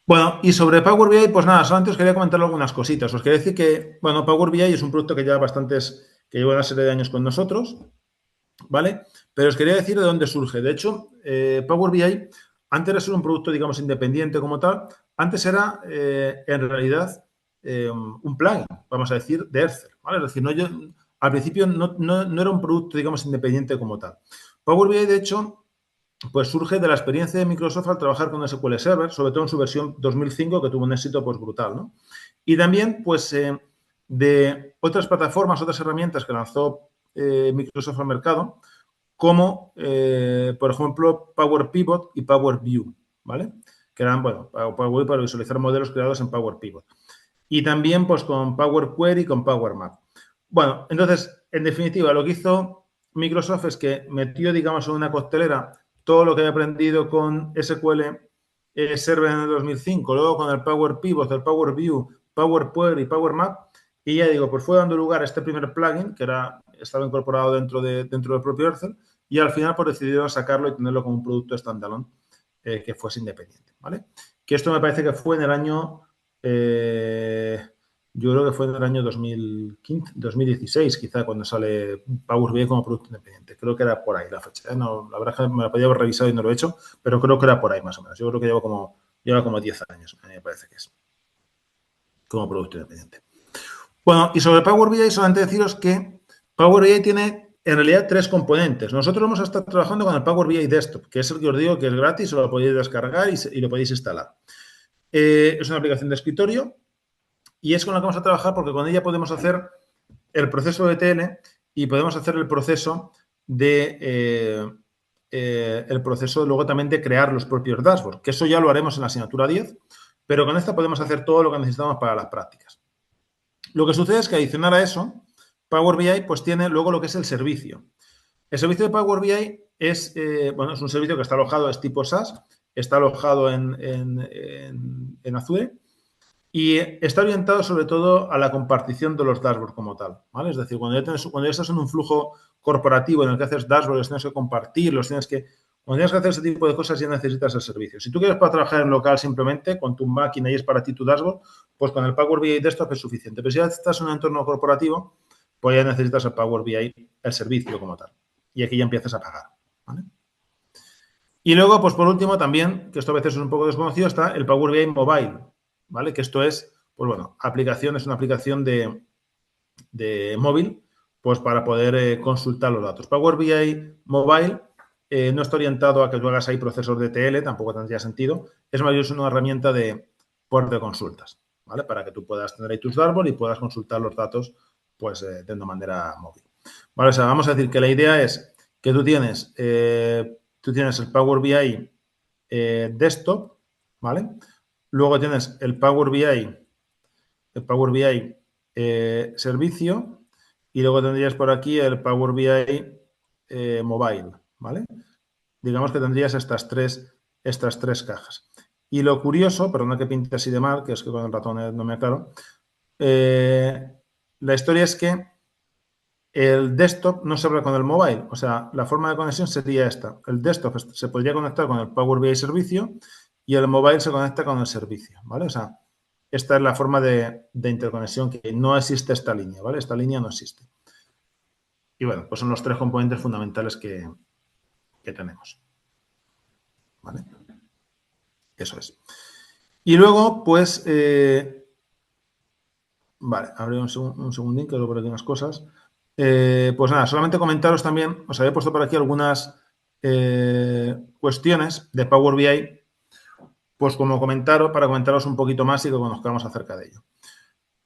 Bueno, y sobre Power BI, pues nada, solamente os quería comentar algunas cositas. Os quería decir que, bueno, Power BI es un producto que que lleva una serie de años con nosotros, ¿vale? Pero os quería decir de dónde surge. De hecho, Power BI, antes de ser un producto, digamos, independiente como tal, antes era, en realidad, un plugin, vamos a decir, de Excel, ¿vale? Es decir, al principio no era un producto, digamos, independiente como tal. Power BI, de hecho, pues surge de la experiencia de Microsoft al trabajar con SQL Server, sobre todo en su versión 2005, que tuvo un éxito pues brutal, ¿no? Y también, pues, de otras plataformas, otras herramientas que lanzó Microsoft al mercado, como, por ejemplo, Power Pivot y Power View, ¿vale? Que eran, bueno, Power View para visualizar modelos creados en Power Pivot. Y también, pues, con Power Query y con Power Map. Bueno, entonces, en definitiva, lo que hizo Microsoft es que metió, digamos, en una coctelera todo lo que había aprendido con SQL Server en el 2005, luego con el Power Pivot, el Power View, Power Query y Power Map, y ya digo, pues fue dando lugar a este primer plugin que estaba incorporado dentro del propio Excel, y al final pues decidieron sacarlo y tenerlo como un producto standalone que fuese independiente, ¿vale? Que esto me parece que fue en el año, yo creo que fue en el año 2015, 2016, quizá, cuando sale Power BI como producto independiente. Creo que era por ahí la fecha. No, la verdad es que me la podía haber revisado y no lo he hecho, pero creo que era por ahí más o menos. Yo creo que lleva como 10 años, a mí me parece que es, como producto independiente. Bueno, y sobre Power BI solamente deciros que Power BI tiene en realidad tres componentes. Nosotros vamos a estar trabajando con el Power BI Desktop, que es el que os digo que es gratis, lo podéis descargar y lo podéis instalar. Es una aplicación de escritorio y es con la que vamos a trabajar porque con ella podemos hacer el proceso de ETL y podemos hacer el proceso luego también de crear los propios dashboards, que eso ya lo haremos en la asignatura 10, pero con esta podemos hacer todo lo que necesitamos para las prácticas. Lo que sucede es que adicional a eso, Power BI pues tiene luego lo que es el servicio. El servicio de Power BI es un servicio que está alojado, es tipo SaaS, está alojado en Azure y está orientado sobre todo a la compartición de los dashboards como tal, ¿vale? Es decir, cuando ya estás en un flujo corporativo en el que haces dashboards, los tienes que compartir, cuando tienes que hacer ese tipo de cosas ya necesitas el servicio. Si tú quieres para trabajar en local simplemente con tu máquina y es para ti tu dashboard, pues con el Power BI Desktop es suficiente. Pero si ya estás en un entorno corporativo, pues ya necesitas el Power BI, el servicio como tal. Y aquí ya empiezas a pagar, ¿vale? Y luego, pues por último también, que esto a veces es un poco desconocido, está el Power BI Mobile, ¿vale? Que esto es, pues bueno, es una aplicación de móvil, pues para poder consultar los datos. Power BI Mobile no está orientado a que tú hagas ahí procesos de ETL, tampoco tendría sentido. Es más bien una herramienta de consultas, ¿vale? Para que tú puedas tener ahí tus dashboards y puedas consultar los datos, pues de una manera móvil. Vale, o sea, vamos a decir que la idea es que tú tienes el Power BI Desktop, ¿vale? Luego tienes el Power BI servicio y luego tendrías por aquí el Power BI Mobile, ¿vale? Digamos que tendrías estas tres cajas. Y lo curioso, perdona que pinte así de mal, que es que con el ratón no me aclaro, la historia es que el desktop no se habla con el mobile, o sea, la forma de conexión sería esta. El desktop se podría conectar con el Power BI servicio y el mobile se conecta con el servicio, ¿vale? O sea, esta es la forma de interconexión que no existe esta línea, ¿vale? Esta línea no existe. Y bueno, pues son los tres componentes fundamentales que tenemos, ¿vale? Eso es. Y luego, pues, vale, abrí un segundín que lo por aquí unas cosas. Pues nada, solamente comentaros también, os había puesto por aquí algunas cuestiones de Power BI, pues para comentaros un poquito más y que conozcamos acerca de ello.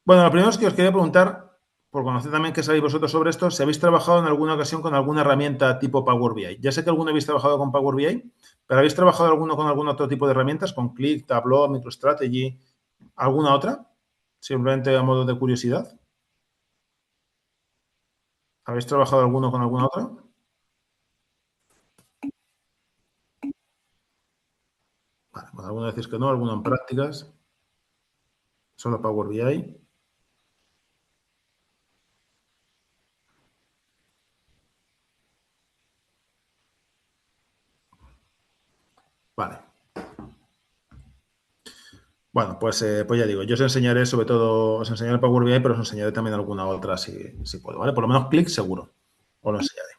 Bueno, lo primero es que os quería preguntar, por conocer también qué sabéis vosotros sobre esto, si habéis trabajado en alguna ocasión con alguna herramienta tipo Power BI. Ya sé que alguno habéis trabajado con Power BI, pero ¿habéis trabajado con algún otro tipo de herramientas? ¿Con Qlik, Tableau, MicroStrategy? ¿Alguna otra? Simplemente a modo de curiosidad. ¿Habéis trabajado alguno con alguna otra? Vale, bueno, alguno decís que no, alguno en prácticas. Solo Power BI. Vale. Bueno, pues ya digo, yo os enseñaré sobre todo, os enseñaré Power BI, pero os enseñaré también alguna otra si puedo, ¿vale? Por lo menos Qlik seguro. Os lo enseñaré.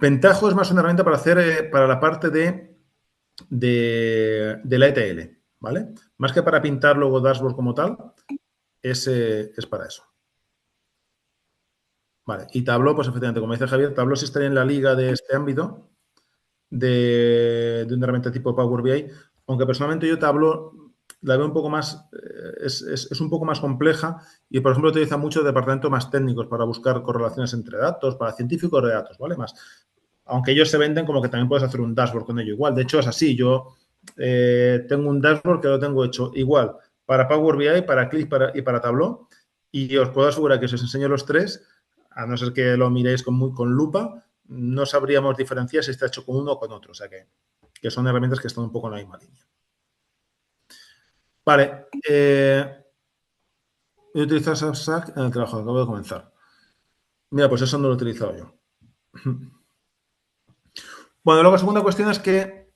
Pentaho es más una herramienta para hacer, para la parte de la ETL, ¿vale? Más que para pintar luego dashboard como tal, es para eso. Vale, y Tableau, pues efectivamente, como dice Javier, Tableau sí estaría en la liga de este ámbito de una herramienta tipo Power BI, aunque personalmente yo Tableau la veo un poco más, es un poco más compleja y, por ejemplo, utiliza muchos departamentos más técnicos para buscar correlaciones entre datos, para científicos de datos, ¿vale? Más, aunque ellos se venden como que también puedes hacer un dashboard con ello igual. De hecho, es así. Yo tengo un dashboard que lo tengo hecho igual para Power BI, para Click y para Tableau, y os puedo asegurar que si os enseño los tres, a no ser que lo miréis con lupa, no sabríamos diferenciar si está hecho con uno o con otro. O sea que son herramientas que están un poco en la misma línea. Vale. He utilizado SAP en el trabajo, acabo de comenzar. Mira, pues eso no lo he utilizado yo. Bueno, luego la segunda cuestión es que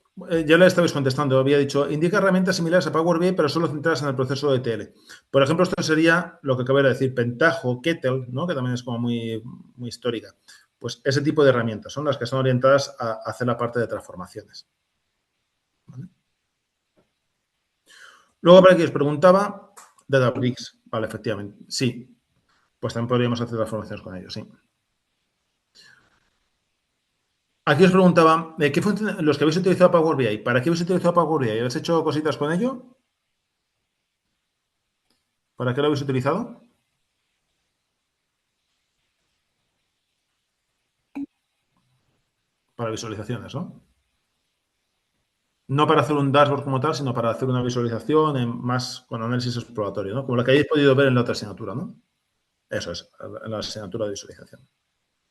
ya le estabais contestando. Había dicho, indica herramientas similares a Power BI, pero solo centradas en el proceso de ETL. Por ejemplo, esto sería lo que acabo de decir, Pentaho, Kettle, ¿no? Que también es como muy, muy histórica. Pues ese tipo de herramientas son las que están orientadas a hacer la parte de transformaciones. ¿Vale? Luego, para aquí os preguntaba, Databricks. Vale, efectivamente. Sí, pues también podríamos hacer transformaciones con ellos, sí. Aquí os preguntaba, ¿qué los que habéis utilizado Power BI? ¿Para qué habéis utilizado Power BI? ¿Habéis hecho cositas con ello? ¿Para qué lo habéis utilizado? Para visualizaciones, ¿no? No para hacer un dashboard como tal, sino para hacer una visualización más con análisis exploratorio, ¿no? Como la que hayáis podido ver en la otra asignatura, ¿no? Eso es, en la asignatura de visualización.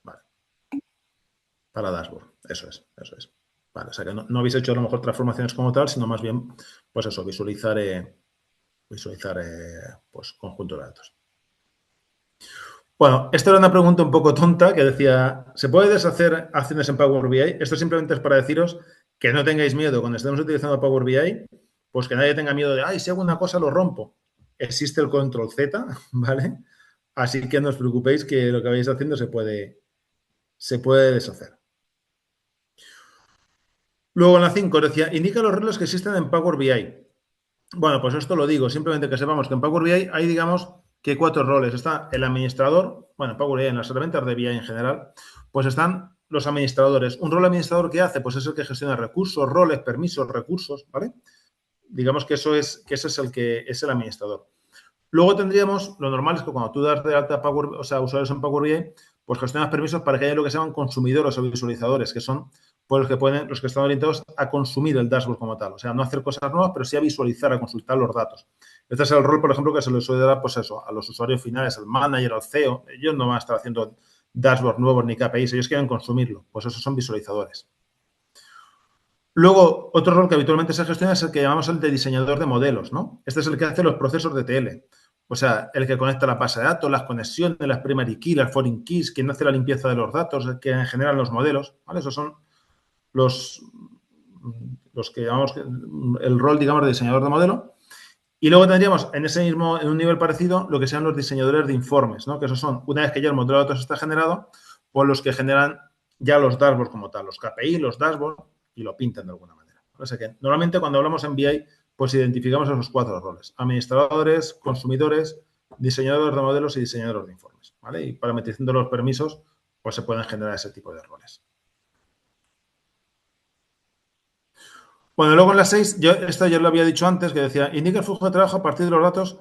Vale. Para dashboard. Eso es, eso es. Vale, o sea que no habéis hecho a lo mejor transformaciones como tal, sino más bien, pues eso, visualizar pues conjunto de datos. Bueno, esta era una pregunta un poco tonta que decía, ¿se puede deshacer acciones en Power BI? Esto simplemente es para deciros que no tengáis miedo cuando estemos utilizando Power BI, pues que nadie tenga miedo de, ay, si hago una cosa lo rompo. Existe el control Z, ¿vale? Así que no os preocupéis que lo que vais haciendo se puede deshacer. Luego en la 5 decía, indica los roles que existen en Power BI. Bueno, pues esto lo digo, simplemente que sepamos que en Power BI hay, digamos, que 4 roles. Está el administrador, bueno, en Power BI, en las herramientas de BI en general, pues están los administradores. Un rol administrador que hace, pues es el que gestiona recursos, roles, permisos, recursos, ¿vale? Digamos que ese es el que es el administrador. Luego tendríamos, lo normal es que cuando tú das de alta Power, o sea, usuarios en Power BI, pues gestionas permisos para que haya lo que se llaman consumidores o visualizadores, que son pues, los que están orientados a consumir el dashboard como tal. O sea, no hacer cosas nuevas, pero sí a visualizar, a consultar los datos. Este es el rol, por ejemplo, que se le suele dar, pues eso, a los usuarios finales, al manager, al CEO. Ellos no van a estar haciendo dashboard nuevos ni KPIs, ellos quieren consumirlo. Pues esos son visualizadores. Luego, otro rol que habitualmente se gestiona es el que llamamos el de diseñador de modelos, ¿no? Este es el que hace los procesos de ETL. O sea, el que conecta la base de datos, las conexiones, las primary keys, las foreign keys, quien hace la limpieza de los datos, el que generan los modelos, ¿vale? Esos son los que llamamos el rol, digamos, de diseñador de modelo. Y luego tendríamos en un nivel parecido, lo que sean los diseñadores de informes, ¿no? Que esos son, una vez que ya el modelo de datos está generado, pues los que generan ya los dashboards como tal, los KPI, los dashboards, y lo pintan de alguna manera. O sea que normalmente cuando hablamos en BI, pues identificamos esos 4 roles: administradores, consumidores, diseñadores de modelos y diseñadores de informes, ¿vale? Y parametrizando los permisos, pues se pueden generar ese tipo de roles. Bueno, luego en la 6, esto ya lo había dicho antes, que decía, indica el flujo de trabajo a partir de los datos,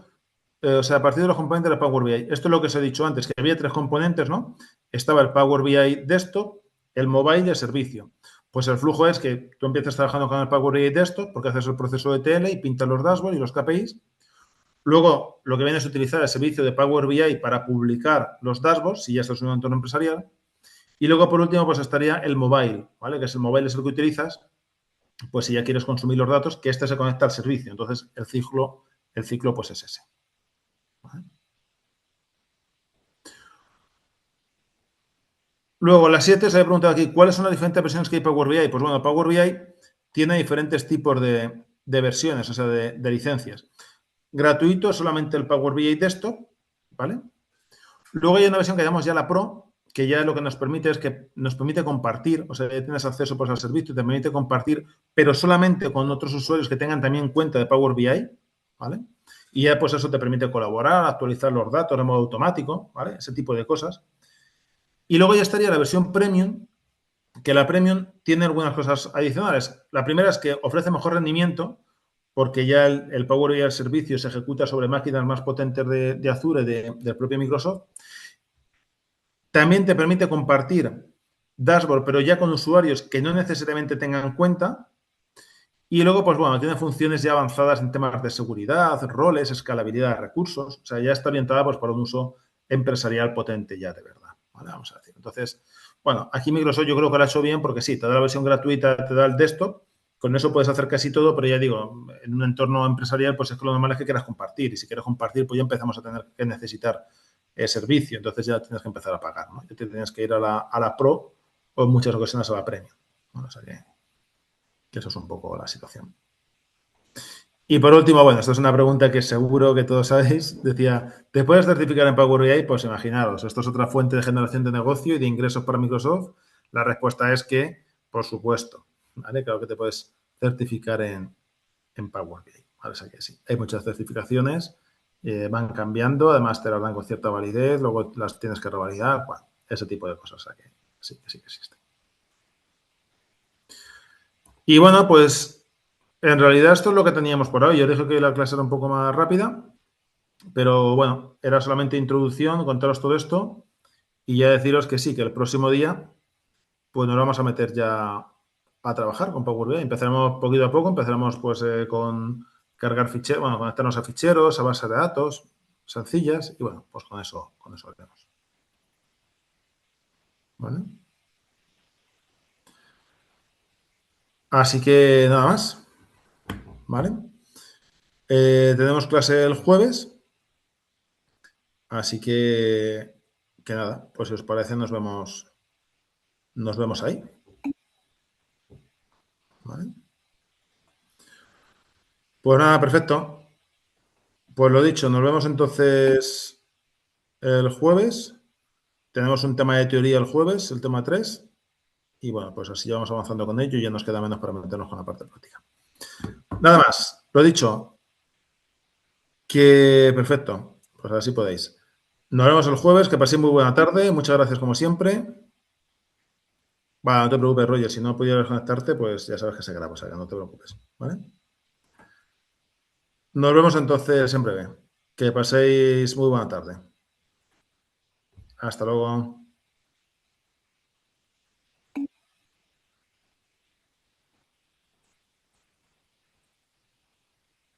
o sea, a partir de los componentes de Power BI. Esto es lo que os he dicho antes, que había 3 componentes, ¿no? Estaba el Power BI Desktop, el Mobile y el servicio. Pues el flujo es que tú empiezas trabajando con el Power BI Desktop porque haces el proceso de ETL y pintas los dashboards y los KPIs. Luego, lo que viene es utilizar el servicio de Power BI para publicar los dashboards, si ya estás en un entorno empresarial. Y luego, por último, pues estaría el Mobile, ¿vale? Que es el Mobile es el que utilizas pues si ya quieres consumir los datos, que este se conecta al servicio. Entonces, el ciclo pues es ese. ¿Vale? Luego, las 7 se ha preguntado aquí, ¿cuáles son las diferentes versiones que hay Power BI? Pues bueno, Power BI tiene diferentes tipos de versiones, o sea, de licencias. Gratuito, solamente el Power BI Desktop, ¿vale? Luego hay una versión que llamamos ya la Pro, que ya lo que nos permite es que nos permite compartir, o sea, ya tienes acceso pues, al servicio y te permite compartir, pero solamente con otros usuarios que tengan también cuenta de Power BI, ¿vale? Y ya pues eso te permite colaborar, actualizar los datos de modo automático, ¿vale? Ese tipo de cosas. Y luego ya estaría la versión Premium, que la Premium tiene algunas cosas adicionales. La primera es que ofrece mejor rendimiento, porque ya el Power BI servicio se ejecuta sobre máquinas más potentes de Azure, del propio Microsoft. También te permite compartir dashboard, pero ya con usuarios que no necesariamente tengan cuenta. Y luego, pues bueno, tiene funciones ya avanzadas en temas de seguridad, roles, escalabilidad de recursos. O sea, ya está orientada pues, para un uso empresarial potente ya de verdad. ¿Vale? Vamos a decir. Entonces, bueno, aquí Microsoft yo creo que lo ha hecho bien porque sí, te da la versión gratuita, te da el desktop. Con eso puedes hacer casi todo, pero ya digo, en un entorno empresarial, pues es que lo normal es que quieras compartir. Y si quieres compartir, pues ya empezamos a tener que necesitar servicio. Entonces ya tienes que empezar a pagar, ¿no? Ya te tienes que ir a la Pro o en muchas ocasiones a la Premium. Bueno, o sea que eso es un poco la situación. Y por último, bueno, esto es una pregunta que seguro que todos sabéis. Decía, ¿te puedes certificar en Power BI? Pues imaginaros, esto es otra fuente de generación de negocio y de ingresos para Microsoft. La respuesta es que, por supuesto, ¿vale? Claro que te puedes certificar en Power BI. ¿Vale? O sea que sí, hay muchas certificaciones, van cambiando, además te las dan con cierta validez, luego las tienes que revalidar, bueno, ese tipo de cosas. O sea que sí que existe. Y bueno, pues en realidad esto es lo que teníamos por hoy. Yo dije que la clase era un poco más rápida. Pero bueno, era solamente introducción, contaros todo esto y ya deciros que sí, que el próximo día pues nos vamos a meter ya a trabajar con Power BI. Empezaremos poquito a poco, empezaremos pues con cargar ficheros, bueno, conectarnos a ficheros, a bases de datos sencillas y bueno, pues con eso haremos. ¿Vale? Así que nada más, ¿vale? Tenemos clase el jueves, así que nada, pues si os parece nos vemos ahí, ¿vale? Pues nada, perfecto. Pues lo dicho, nos vemos entonces el jueves. Tenemos un tema de teoría el jueves, el tema 3. Y bueno, pues así ya vamos avanzando con ello y ya nos queda menos para meternos con la parte práctica. Nada más, lo dicho, que perfecto. Pues así podéis. Nos vemos el jueves, que paséis muy buena tarde. Muchas gracias como siempre. Va, no te preocupes, Roger. Si no pudieras conectarte, pues ya sabes que se graba, o sea que no te preocupes. ¿Vale? Nos vemos entonces en breve. Que paséis muy buena tarde. Hasta luego.